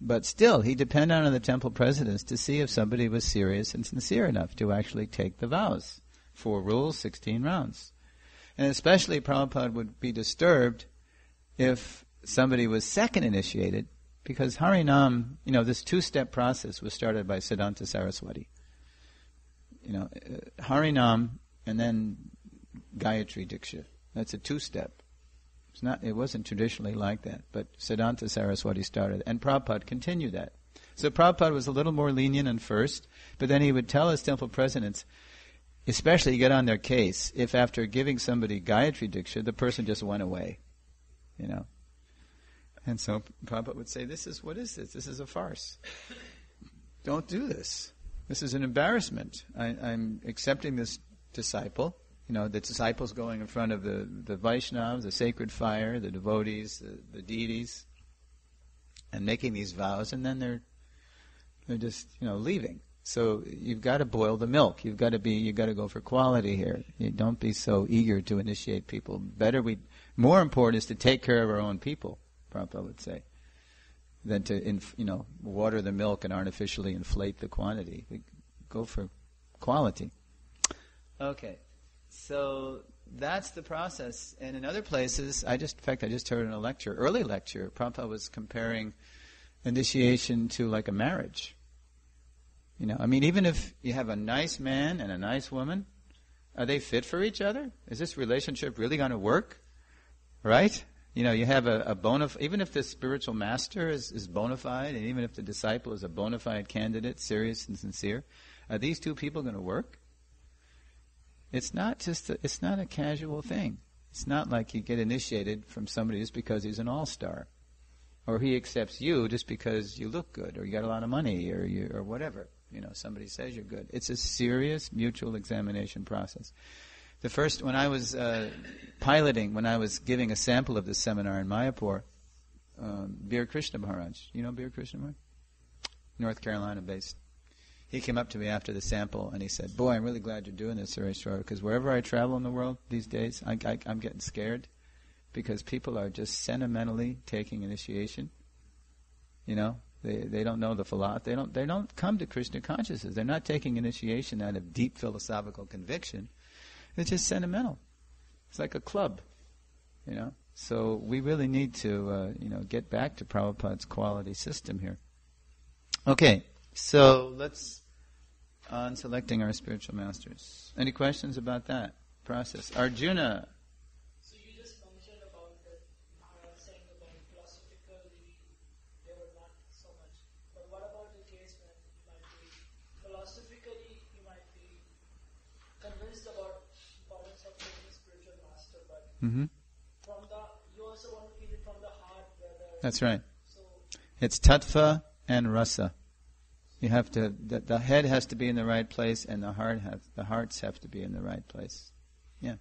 but still he depended on the temple presidents to see if somebody was serious and sincere enough to actually take the vows. 4 rules, 16 rounds, and especially Prabhupada would be disturbed if somebody was second initiated. Because Harinam, this 2-step process was started by Siddhanta Saraswati. Harinam and then Gayatri Diksha. That's a 2-step. It wasn't traditionally like that, but Siddhanta Saraswati started, and Prabhupada continued that. So Prabhupada was a little more lenient at first, but then he would tell his temple presidents, especially get on their case, if after giving somebody Gayatri Diksha, the person just went away, And so Prabhupada would say, what is this? This is a farce. Don't do this. This is an embarrassment. I'm accepting this disciple, the disciples going in front of the Vaishnavas, the sacred fire, the devotees, the deities, and making these vows, and then they're just leaving. So you've got to boil the milk. You've got to go for quality here. You don't be so eager to initiate people. More important is to take care of our own people, Prabhupada would say, than to water the milk and artificially inflate the quantity. We go for quality. Okay, so that's the process. And in other places, I just heard in a early lecture, Prabhupada was comparing initiation to like a marriage. Even if you have a nice man and a nice woman, are they fit for each other? Is this relationship really going to work? Right? You have even if the spiritual master is bona fide, and even if the disciple is a bona fide candidate, serious and sincere, are these two people going to work? It's not a casual thing. It's not like you get initiated from somebody just because he's an all-star, or he accepts you just because you look good, or you got a lot of money, or whatever. Somebody says you're good. It's a serious mutual examination process. When I was when I was giving a sample of this seminar in Mayapur, Bir Krishna Maharaj, Bir Krishna Maharaj? North Carolina based. He came up to me after the sample and he said, "Boy, I'm really glad you're doing this, Sureshwara, because wherever I travel in the world these days, I'm getting scared because people are just sentimentally taking initiation. They don't know the philosophy. They don't come to Krishna consciousness. They're not taking initiation out of deep philosophical conviction. It's just sentimental. It's like a club, So we really need to, get back to Prabhupada's quality system here. Okay, so let's on selecting our spiritual masters. Any questions about that process? Arjuna. So you just mentioned about that, saying about philosophically they were not so much. But what about the case when you might be philosophically you might be convinced about the importance of taking spiritual master, but you also want to feel it from the heart, whether. That's right. So it's tattva and rasa. You have to. The head has to be in the right place, and the hearts have to be in the right place. Yeah,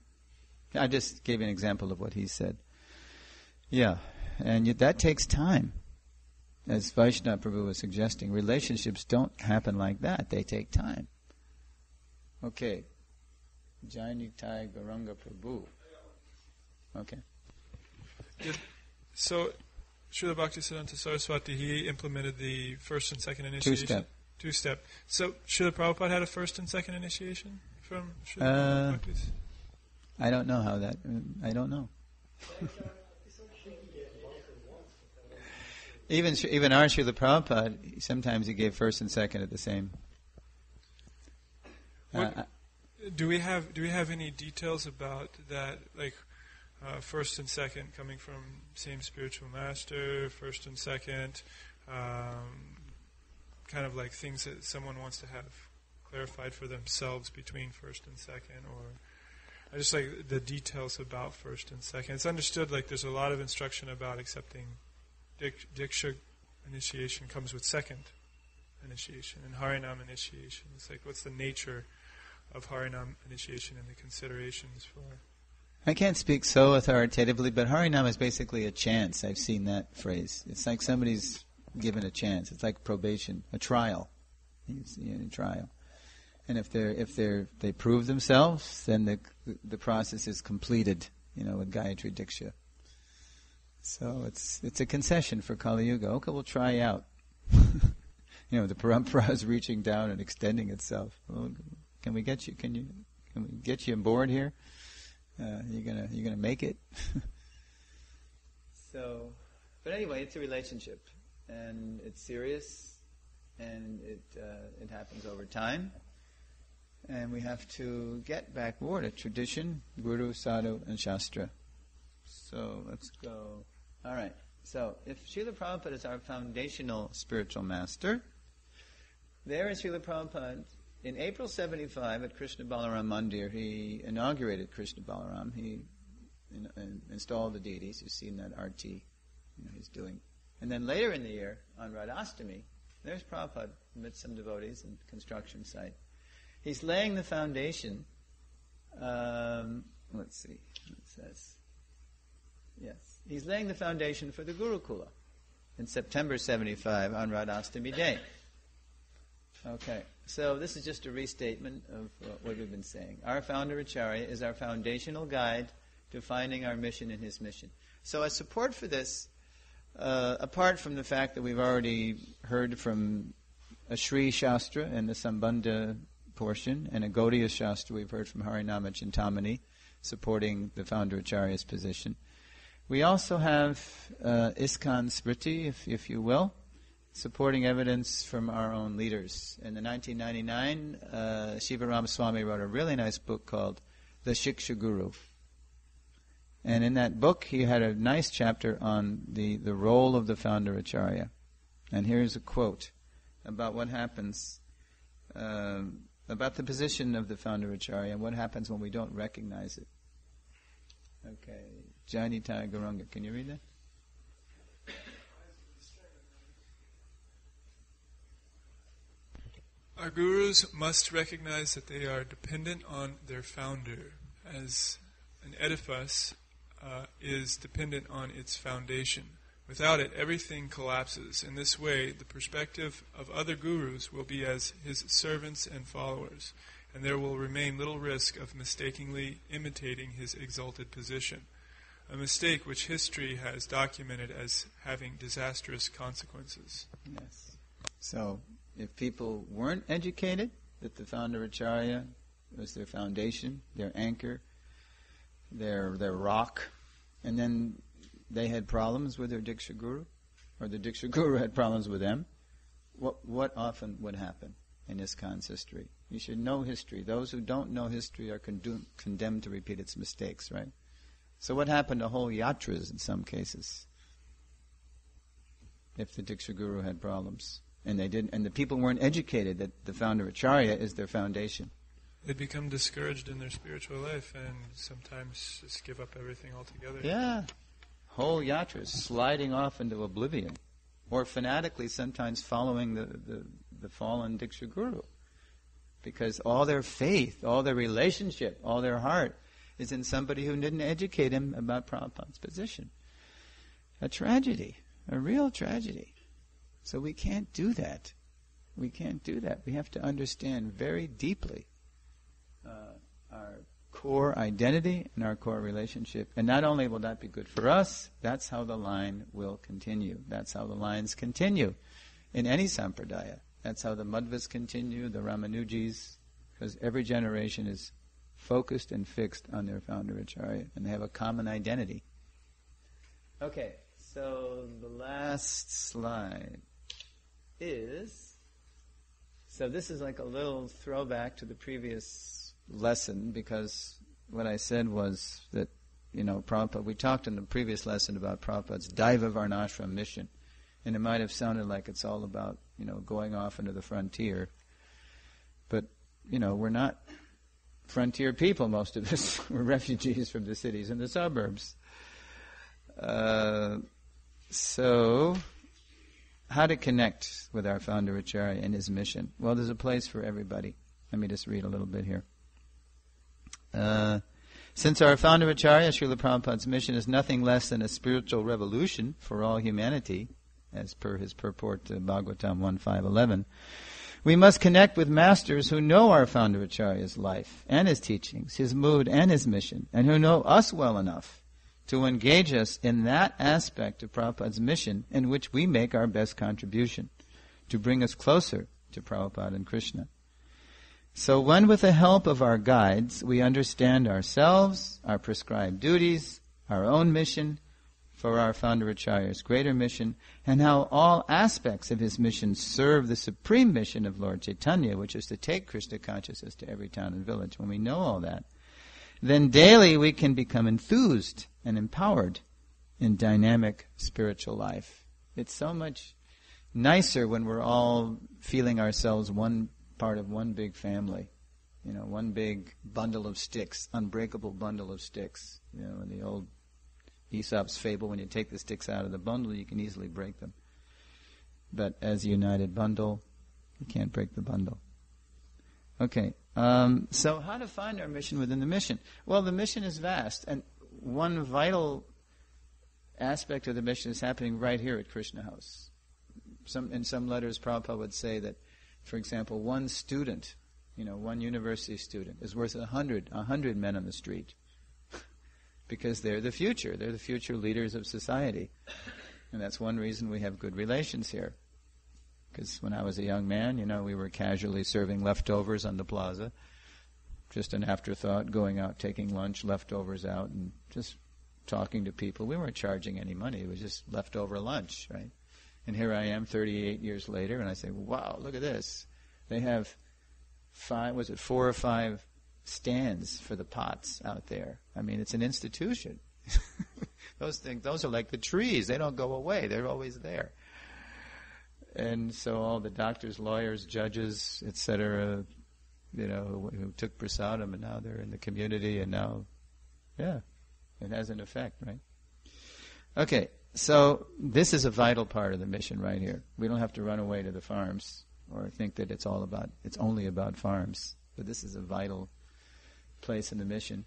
I just gave an example of what he said. Yeah, and that takes time. As Vaishnava Prabhu was suggesting, relationships don't happen like that. They take time. Okay, Jai Nitai Gauranga Prabhu. Okay. Yeah. So, Srila Bhaktisiddhanta Saraswati, he implemented the first and second initiation. Two-step. So, Srila Prabhupada had a first and second initiation from Srila Bhaktis? I don't know how that. I don't know. Even our Srila Prabhupada, sometimes he gave first and second at the same. Do we have any details about that, like first and second coming from same spiritual master, first and second, kind of like things that someone wants to have clarified for themselves between first and second, or I just like the details about first and second. It's understood like there's a lot of instruction about accepting diksha initiation comes with second initiation, and Harinam initiation. It's like, what's the nature of Harinam initiation and the considerations for? I can't speak so authoritatively, but Harinam is basically a chance. I've seen that phrase. It's like somebody's given a chance. It's like probation, a trial. A trial. And if they prove themselves, then the process is completed, with Gayatri Diksha. So it's a concession for Kali-yuga. Okay, we'll try out. The parampara is reaching down and extending itself. Well, can we get you on board here? You're gonna make it. But anyway, it's a relationship, and it's serious, and it happens over time, and we have to get back more to tradition, Guru, Sadhu, and Shastra. So let's go. All right. So if Srila Prabhupada is our foundational spiritual master, there is Srila Prabhupada. In April 75 at Krishna Balaram Mandir, he inaugurated Krishna Balaram. He installed the deities. You've seen that arti he's doing. And then later in the year, on Radhastami, there's Prabhupada amidst some devotees and construction site. He's laying the foundation Let's see. It says, yes, he's laying the foundation for the Gurukula in September 75 on Radhastami Day. Okay, so this is just a restatement of what we've been saying. Our founder Acharya is our foundational guide to finding our mission in his mission. So as support for this, apart from the fact that we've already heard from a Sri Shastra and the Sambandha portion, and a Gaudiya Shastra we've heard from Harinama Chintamani, supporting the founder Acharya's position. We also have ISKCON Smriti, if you will, supporting evidence from our own leaders. In the 1999, Shiva Ramaswamy wrote a really nice book called The Shiksha Guru. And in that book, he had a nice chapter on the role of the founder Acharya. And here's a quote about what happens, about the position of the founder Acharya and what happens when we don't recognize it. Okay, Janita Garanga, can you read that? Our gurus must recognize that they are dependent on their founder, as an edifice is dependent on its foundation. Without it, everything collapses. In this way, the perspective of other gurus will be as his servants and followers, and there will remain little risk of mistakenly imitating his exalted position, a mistake which history has documented as having disastrous consequences. Yes. So, if people weren't educated that the founder Acharya was their foundation, their anchor, their rock, and then they had problems with their Diksha Guru, or the Diksha Guru had problems with them, what often would happen in ISKCON's history? You should know history. Those who don't know history are condemned to repeat its mistakes, right? So what happened to whole yatras in some cases if the Diksha Guru had problems? And they didn't, and the people weren't educated that the founder Acharya is their foundation. They become discouraged in their spiritual life and sometimes just give up everything altogether. Yeah. Whole yatras sliding off into oblivion. Or fanatically sometimes following the fallen Diksha Guru. Because all their faith, all their relationship, all their heart is in somebody who didn't educate him about Prabhupada's position. A tragedy. A real tragedy. So we can't do that. We can't do that. We have to understand very deeply our core identity and our core relationship. And not only will that be good for us, that's how the line will continue. That's how the lines continue in any sampradaya. That's how the Madhvas continue, the Ramanujis, because every generation is focused and fixed on their founder Acharya, and they have a common identity. Okay, so the last slide is, so this is like a little throwback to the previous lesson, because what I said was that, Prabhupada, we talked in the previous lesson about Prabhupada's Daiva Varnashram mission, and it might have sounded like it's all about, going off into the frontier, but, we're not frontier people, most of us. We're refugees from the cities and the suburbs. So, how to connect with our founder Acharya and his mission? Well, there's a place for everybody. Let me just read a little bit here. Since our founder Acharya, Srila Prabhupada's mission is nothing less than a spiritual revolution for all humanity, as per his purport to Bhagavatam 1.5.11, we must connect with masters who know our founder Acharya's life and his teachings, his mood and his mission, and who know us well enough to engage us in that aspect of Prabhupada's mission in which we make our best contribution to bring us closer to Prabhupada and Krishna. So when with the help of our guides we understand ourselves, our prescribed duties, our own mission for our founder Acharya's greater mission, and how all aspects of his mission serve the supreme mission of Lord Chaitanya, which is to take Krishna consciousness to every town and village, when we know all that, then daily we can become enthused and empowered in dynamic spiritual life. It's so much nicer when we're all feeling ourselves one part of one big family, one big bundle of sticks, unbreakable bundle of sticks. In the old Aesop's fable, when you take the sticks out of the bundle, you can easily break them. But as a united bundle, you can't break the bundle. Okay, So how to find our mission within the mission? Well, the mission is vast, and one vital aspect of the mission is happening right here at Krishna House. In some letters, Prabhupada would say that, for example, one student, one university student, is worth 100 men on the street. Because they're the future. They're the future leaders of society. And that's one reason we have good relations here. Because when I was a young man, we were casually serving leftovers on the plaza. Just an afterthought, going out, taking lunch, leftovers out, and just talking to people. We weren't charging any money. It was just leftover lunch, right? And here I am 38 years later, and I say, wow, look at this. They have 4 or 5 stands for the pots out there. I mean, it's an institution. Those are like the trees. They don't go away. They're always there. And so all the doctors, lawyers, judges, etc., who took prasadam, and now they're in the community, and now, it has an effect, right? Okay, so this is a vital part of the mission right here. We don't have to run away to the farms or think that it's only about farms. But this is a vital place in the mission.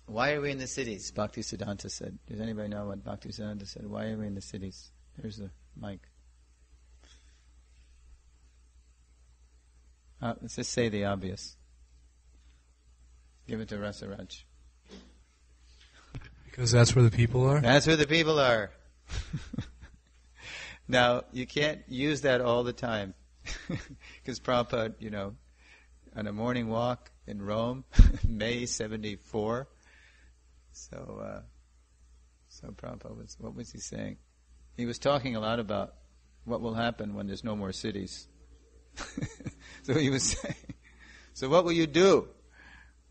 Why are we in the cities? Bhaktisiddhanta said. Does anybody know what Bhaktisiddhanta said? Why are we in the cities? Here's the mic. Let's just say the obvious. Give it to Rasaraj. Because that's where the people are? That's where the people are. Now, you can't use that all the time. Because Prabhupada, on a morning walk in Rome, May 74. So Prabhupada what was he saying? He was talking a lot about what will happen when there's no more cities. So he was saying, so what will you do?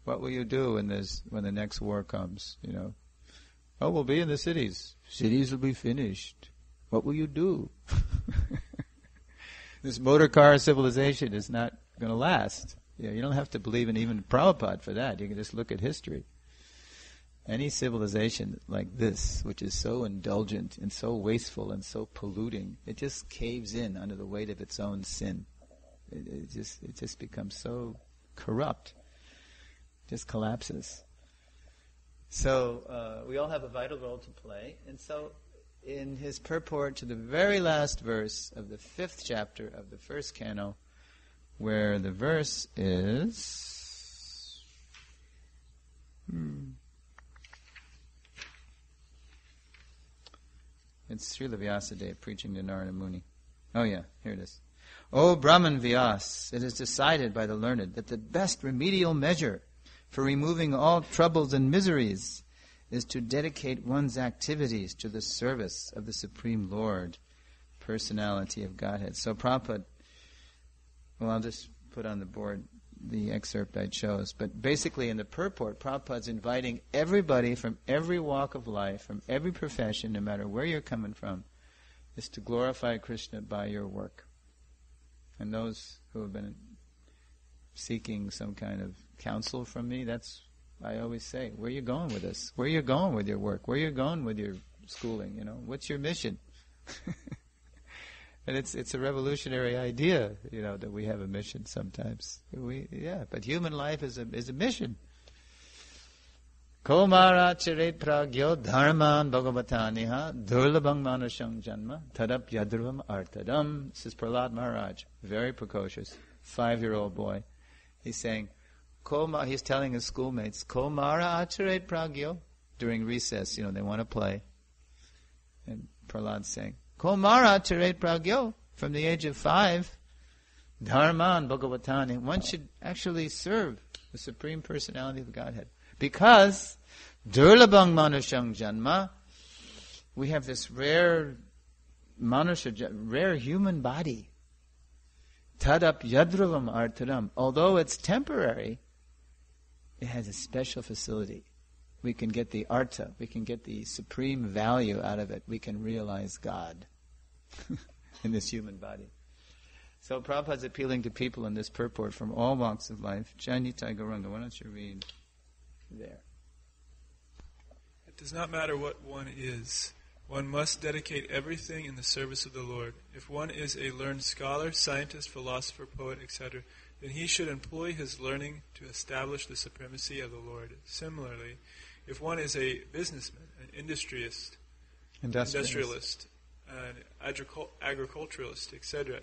What will you do when the next war comes? Oh, we'll be in the cities. Cities will be finished. What will you do? This motor car civilization is not going to last. You don't have to believe in even Prabhupada for that. You can just look at history. Any civilization like this, which is so indulgent and so wasteful and so polluting, it just caves in under the weight of its own sin. It just becomes so corrupt. It just collapses. So we all have a vital role to play. And so in his purport to the very last verse of the 5th chapter of the 1st canto, where the verse is... It's Srila Vyasadeva preaching to Narada Muni. Oh yeah, here it is. O Brahman Vyas, it is decided by the learned that the best remedial measure for removing all troubles and miseries is to dedicate one's activities to the service of the Supreme Lord, Personality of Godhead. So Prabhupada, I'll just put on the board the excerpt I chose, but basically in the purport, Prabhupada's inviting everybody from every walk of life, from every profession, no matter where you're coming from, is to glorify Krishna by your work. And those who have been seeking some kind of counsel from me, I always say, where are you going with this? Where are you going with your work? Where are you going with your schooling? What's your mission? And it's a revolutionary idea, that we have a mission sometimes. But human life is a mission. Komara charet pragyo dharman bhagavataniha durlabhang manashang janma tadap yadruvam artadam. This is Prahlad Maharaj, very precocious, 5-year-old boy. He's saying, he's telling his schoolmates, Komara acharet pragyo. During recess, they want to play. And Prahlad's saying, Komara acharet pragyo. From the age of 5, dharman bhagavatani. One should actually serve the Supreme Personality of Godhead. Because, durlabhang manushang janma, we have this rare human body. Tadap yadravam artaram. Although it's temporary, it has a special facility. We can get the arta, we can get the supreme value out of it. We can realize God in this human body. So Prabhupada's appealing to people in this purport from all walks of life. Janitai Gauranga, why don't you read there? It does not matter what one is, One must dedicate everything in the service of the Lord. If one is a learned scholar, scientist, philosopher, poet, etc., then he should employ his learning to establish the supremacy of the Lord. Similarly, if one is a businessman, an industrialist, an agriculturalist, etc.,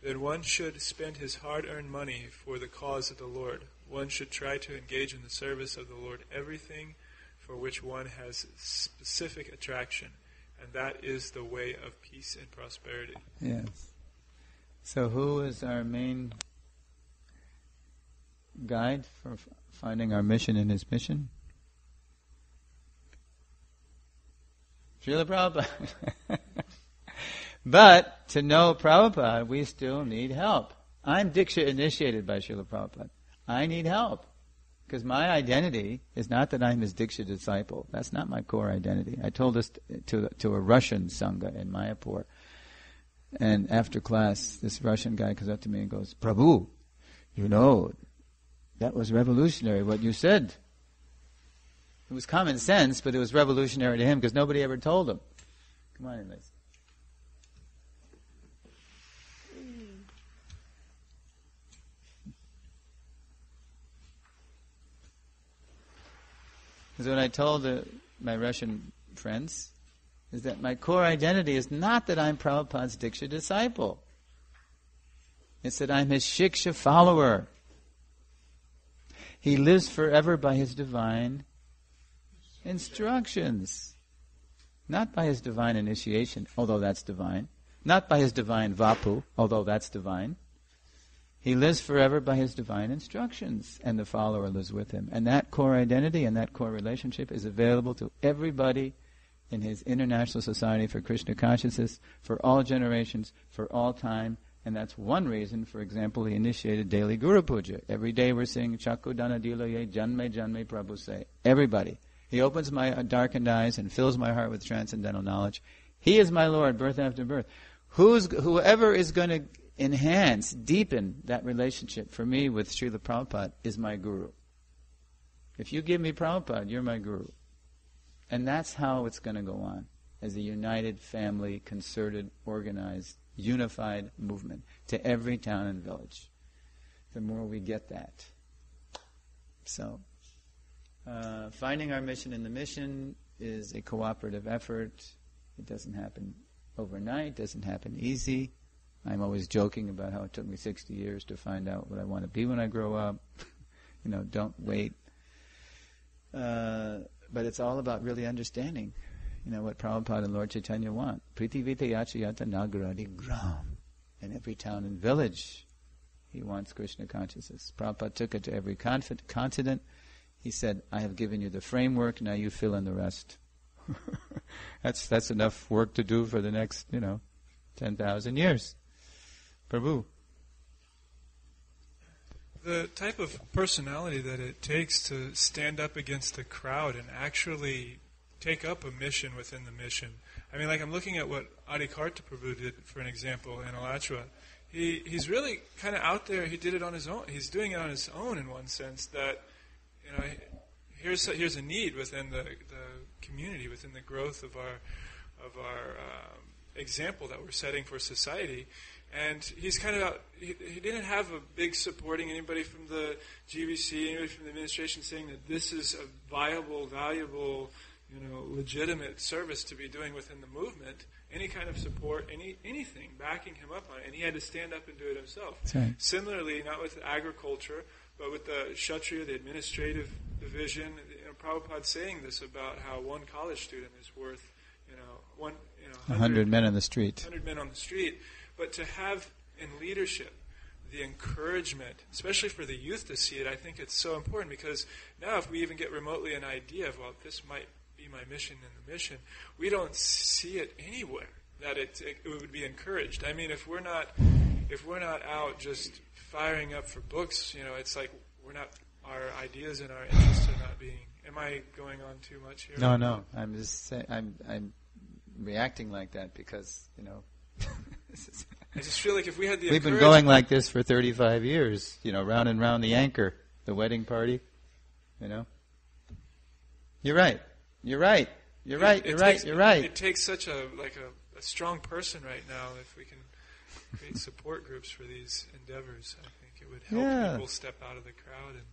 then one should spend his hard-earned money for the cause of the Lord. One should try to engage in the service of the Lord everything for which one has specific attraction, and that is the way of peace and prosperity. Yes. So who is our main guide for finding our mission in his mission? Srila Prabhupada. But to know Prabhupada, we still need help. I'm Diksha initiated by Srila Prabhupada. I need help. Because my identity is not that I'm his Diksha disciple. That's not my core identity. I told this to a Russian Sangha in Mayapur. And after class, this Russian guy comes up to me and goes, Prabhu, you know, that was revolutionary what you said. It was common sense, but it was revolutionary to him because nobody ever told him. Come on in, Liz. Because what I told my Russian friends is that my core identity is not that I'm Prabhupada's Diksha disciple. It's that I'm his Shiksha follower. He lives forever by his divine instructions. Not by his divine initiation, although that's divine. Not by his divine vapu, although that's divine. He lives forever by his divine instructions, and the follower lives with him. And that core identity and that core relationship is available to everybody in his International Society for Krishna Consciousness, for all generations, for all time. And that's one reason, for example, he initiated daily Guru Puja. Every day we're saying, Chakudana Dilaye Janme Janme Prabhu say. Everybody. He opens my darkened eyes and fills my heart with transcendental knowledge. He is my Lord, birth after birth. Whoever is going to enhance, deepen that relationship for me with Srila Prabhupada is my Guru. If you give me Prabhupada, you're my Guru. And that's how it's going to go on, as a united family, concerted, organized, unified movement to every town and village. The more we get that. So, finding our mission in the mission is a cooperative effort. It doesn't happen overnight, doesn't happen easy. I'm always joking about how it took me 60 years to find out what I want to be when I grow up. Don't wait. But it's all about really understanding, what Prabhupada and Lord Chaitanya want. Priti vita yachayata nagaradi gram. In every town and village, he wants Krishna consciousness. Prabhupada took it to every continent. He said, I have given you the framework, now you fill in the rest. That's enough work to do for the next, 10,000 years. Prabhu. The type of personality that it takes to stand up against the crowd and actually take up a mission within the mission. I mean, I'm looking at what Adikarta Prabhu did, for an example, in Alachua. He's really kind of out there. He did it on his own. He's doing it on his own in one sense that, here's a need within the community, within the growth of our example that we're setting for society. And he's kind of out, he didn't have a big supporting anybody from the GVC, anybody from the administration saying that this is a viable, valuable, legitimate service to be doing within the movement. Any kind of support, anything backing him up on it. And he had to stand up and do it himself. Right. Similarly, not with agriculture, but with the Kshatriya, the administrative division, Prabhupada saying this about how one college student is worth, 100 men on the street. 100 men on the street. But to have in leadership the encouragement, especially for the youth to see it, I think it's so important, because now if we even get remotely an idea of, this might be my mission in the mission, we don't see it anywhere that it would be encouraged. I mean, if we're not out just firing up for books, it's like our ideas and our interests are not being. Am I going on too much here? No. I'm just saying. I'm reacting like that because I just feel like if we had the we've been going like this for 35 years, round and round the anchor, the wedding party, You're right. You're right. It takes such a strong person right now if we can create support groups for these endeavors. I think it would help people step out of the crowd. And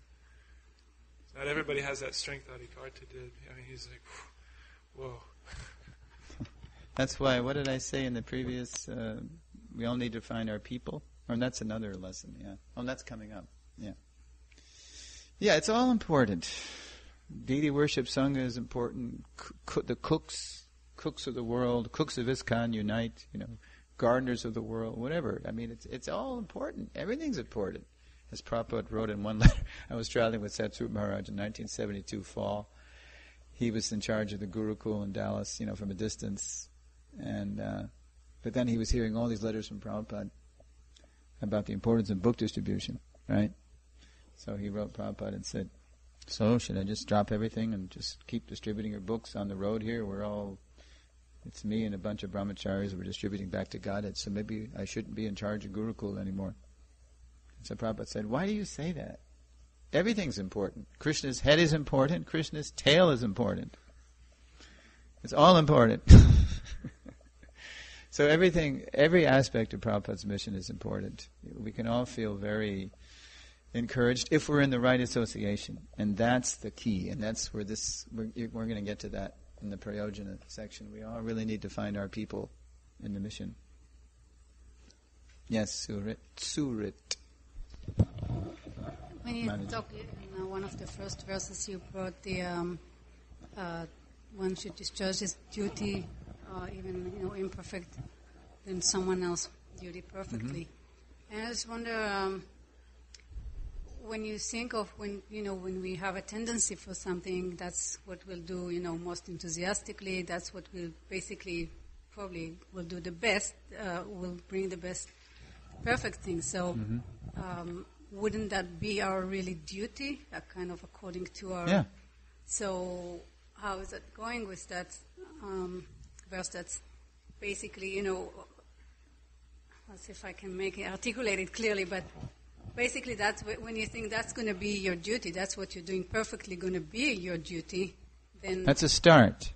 not everybody has that strength that Ikarta did. I mean, he's like, whoa. That's why, what did I say in the previous, we all need to find our people? Or that's another lesson, yeah. Oh, that's coming up, yeah. Yeah, it's all important. Deity worship, Sangha is important. The cooks of the world, cooks of ISKCON unite, gardeners of the world, whatever. I mean, it's all important. Everything's important. As Prabhupada wrote in one letter, I was traveling with Satsrupa Maharaj in 1972 fall. He was in charge of the Gurukul in Dallas, from a distance. And but then he was hearing all these letters from Prabhupada about the importance of book distribution, right? So he wrote Prabhupada and said, so should I just drop everything and just keep distributing your books on the road here? It's me and a bunch of brahmacharis we're distributing back to Godhead, so maybe I shouldn't be in charge of Gurukul anymore. So Prabhupada said, why do you say that? Everything's important. Krishna's head is important. Krishna's tail is important. It's all important. So every aspect of Prabhupada's mission is important. We can all feel very encouraged if we're in the right association, and that's the key. And that's where we're going to get to that in the Prayojana section. We all really need to find our people in the mission. Yes, Surit. When you talk in one of the first verses, you brought the one should discharge his duty, even imperfect, than someone else's duty perfectly. Mm-hmm. And I just wonder, when you think of when we have a tendency for something, that's what we'll do, most enthusiastically. That's what we'll basically probably will do the best. Will bring the best, perfect thing. So. Mm-hmm. Wouldn't that be our really duty, kind of according to our... Yeah. So how is it going with that verse that's basically, let's see if I can articulate it clearly, but basically that's when you think that's going to be your duty, that's what you're doing perfectly going to be your duty, then... That's a start.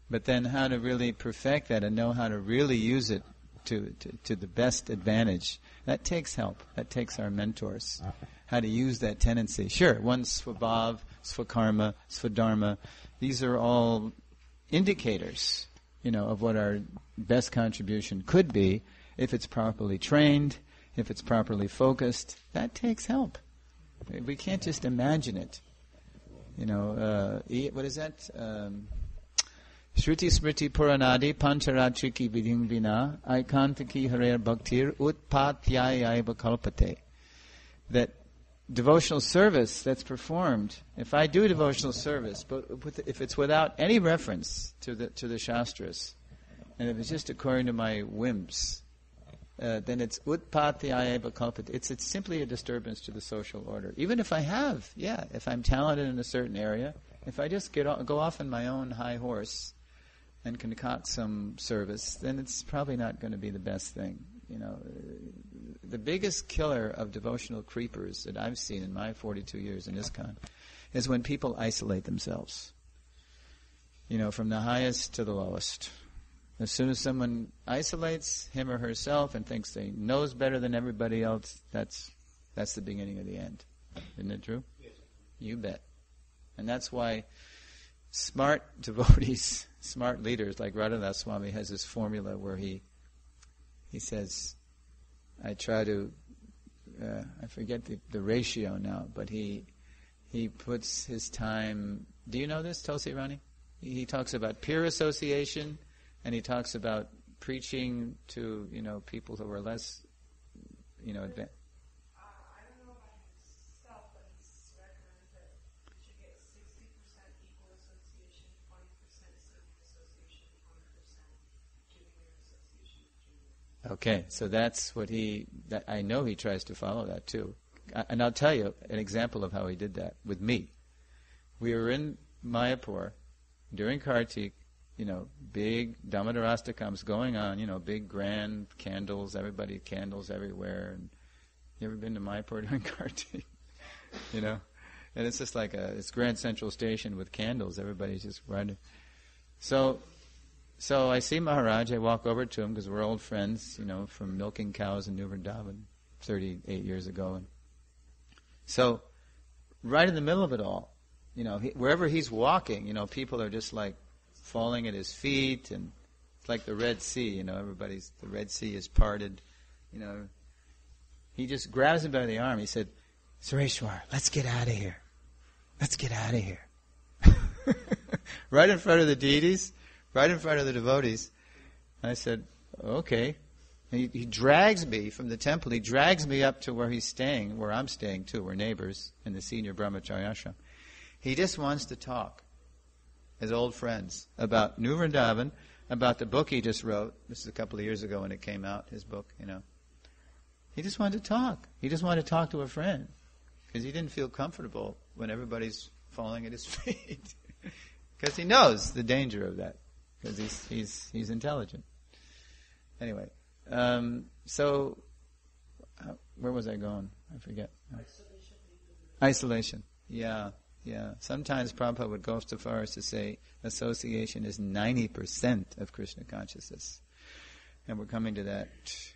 But then how to really perfect that and know how to really use it to the best advantage. That takes help. That takes our mentors. How to use that tendency. Sure, one's svabhav, svakarma, svadharma. These are all indicators, of what our best contribution could be if it's properly trained, if it's properly focused. That takes help. We can't just imagine it. What is that? Shruti Smriti Puranadi Pancharatriki Vidhim Vina Aikantaki Harer Bhaktir Utpatyayaiva Kalpate. That devotional service that's performed, if I do devotional service, but if it's without any reference to the Shastras, and if it's just according to my whims, then it's Utpatyayaiva Kalpate. It's simply a disturbance to the social order. Even if if I'm talented in a certain area, if I just go off on my own high horse and concoct some service, then it's probably not going to be the best thing. The biggest killer of devotional creepers that I've seen in my 42 years in ISKCON is when people isolate themselves. From the highest to the lowest. As soon as someone isolates him or herself and thinks they knows better than everybody else, that's the beginning of the end. Isn't it true? Yes. You bet. And that's why smart devotees, smart leaders like Radhanath Swami has this formula where he says, I try to, I forget the ratio now, but he puts his time, do you know this, Tulsi Rani? He talks about peer association, and he talks about preaching to, people who are less, advanced. Okay, so that's what I know he tries to follow that too. And I'll tell you an example of how he did that with me. We were in Mayapur during Kartik, big Damodarastakams going on, big grand candles, candles everywhere. And you ever been to Mayapur during Kartik? And it's just like it's Grand Central Station with candles, everybody's just running. So I see Maharaj. I walk over to him because we're old friends, from milking cows in New Vrindavan 38 years ago. And so, right in the middle of it all, wherever he's walking, people are just like falling at his feet, and it's like the Red Sea. The Red Sea is parted. He just grabs him by the arm. He said, "Sureshwar, let's get out of here. Let's get out of here." Right in front of the deities, right in front of the devotees. I said, "Okay." And he drags me from the temple. He drags me up to where he's staying, where I'm staying too. We're neighbors in the senior brahmacharya ashram. He just wants to talk, as old friends, about New Vrindavan, about the book he just wrote. This is a couple of years ago when it came out, his book, He just wanted to talk. He just wanted to talk to a friend. Because he didn't feel comfortable when everybody's falling at his feet. Because he knows the danger of that. Because he's intelligent. Anyway, so where was I going? I forget. Isolation. Yeah. Sometimes Prabhupada would go so far as to say association is 90% of Krishna consciousness. And we're coming to that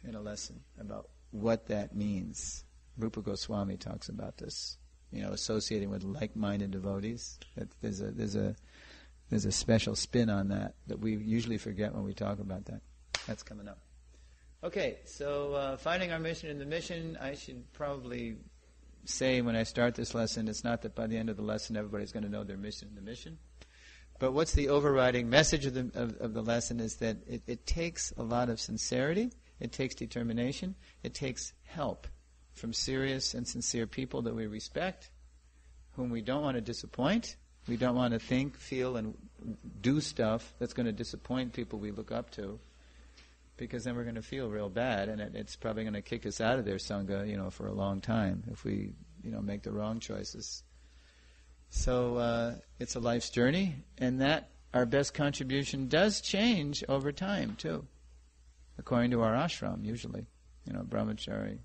in a lesson about what that means. Rupa Goswami talks about this. Associating with like-minded devotees. There's a special spin on that we usually forget when we talk about that. That's coming up. Okay, so finding our mission in the mission, I should probably say when I start this lesson, it's not that by the end of the lesson everybody's going to know their mission in the mission. But what's the overriding message of the lesson is that it takes a lot of sincerity, it takes determination, it takes help from serious and sincere people that we respect, whom we don't want to disappoint. We don't want to think, feel, and do stuff that's going to disappoint people we look up to, because then we're going to feel real bad, and it's probably going to kick us out of their sangha, for a long time if we, make the wrong choices. So it's a life's journey, and that our best contribution does change over time too, according to our ashram usually. Brahmachari,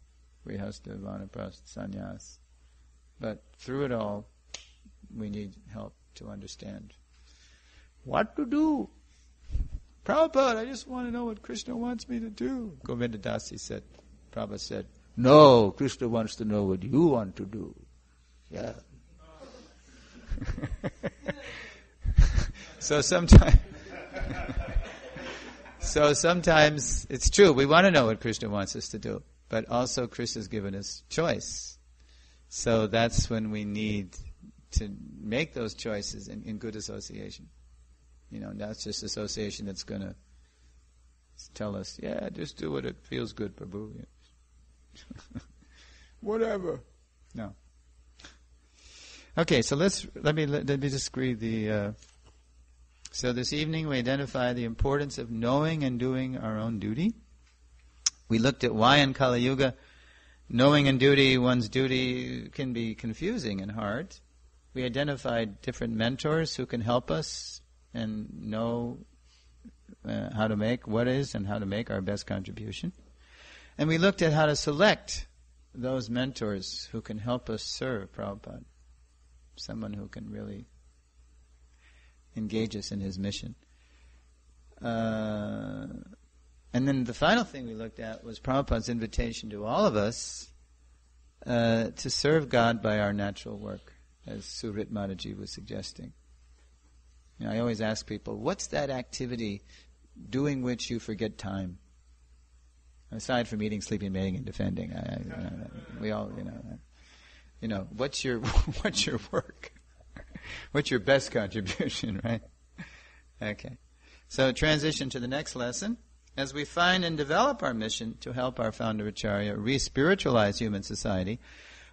Grihastha, Vanaprastha, Sannyas. But through it all, we need help to understand what to do. Prabhupada, I just want to know what Krishna wants me to do. Govinda Dasi said, Prabhupada said, no, Krishna wants to know what you want to do. Yeah. So sometimes it's true, we want to know what Krishna wants us to do, but also Krishna's given us choice. So that's when we need to make those choices in good association. Not just association that's going to tell us, yeah, just do what it feels good, Prabhu. Whatever. No. Okay, so let me just read the. So this evening we identify the importance of knowing and doing our own duty. We looked at why in Kali-yuga knowing and one's duty can be confusing and hard. We identified different mentors who can help us and know how to make our best contribution. And we looked at how to select those mentors who can help us serve Prabhupada. Someone who can really engage us in his mission. And then the final thing we looked at was Prabhupada's invitation to all of us to serve God by our natural work, as Surit Mataji was suggesting. I always ask people, what's that activity doing which you forget time? Aside from eating, sleeping, mating, and defending, we all, what's your work? What's your best contribution, right? Okay. So transition to the next lesson. As we find and develop our mission to help our founder Acharya re-spiritualize human society,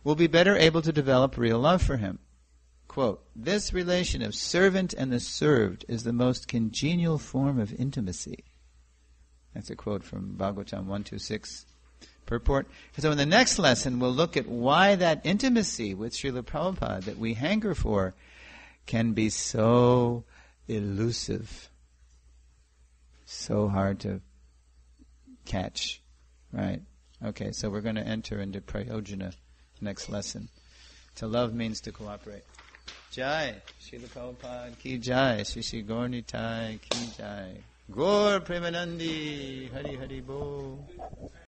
we'll be better able to develop real love for him. Quote, this relation of servant and the served is the most congenial form of intimacy. That's a quote from Bhagavatam 126 purport. So in the next lesson, we'll look at why that intimacy with Srila Prabhupada that we hanker for can be so elusive, so hard to catch, right? Okay, so we're going to enter into Prayojana next lesson. To love means to cooperate. Jai. Srila Prabhupada ki jai. Sri Sri Gaur Nitai ki jai. Gaur Premanandi. Hari Hari Bo.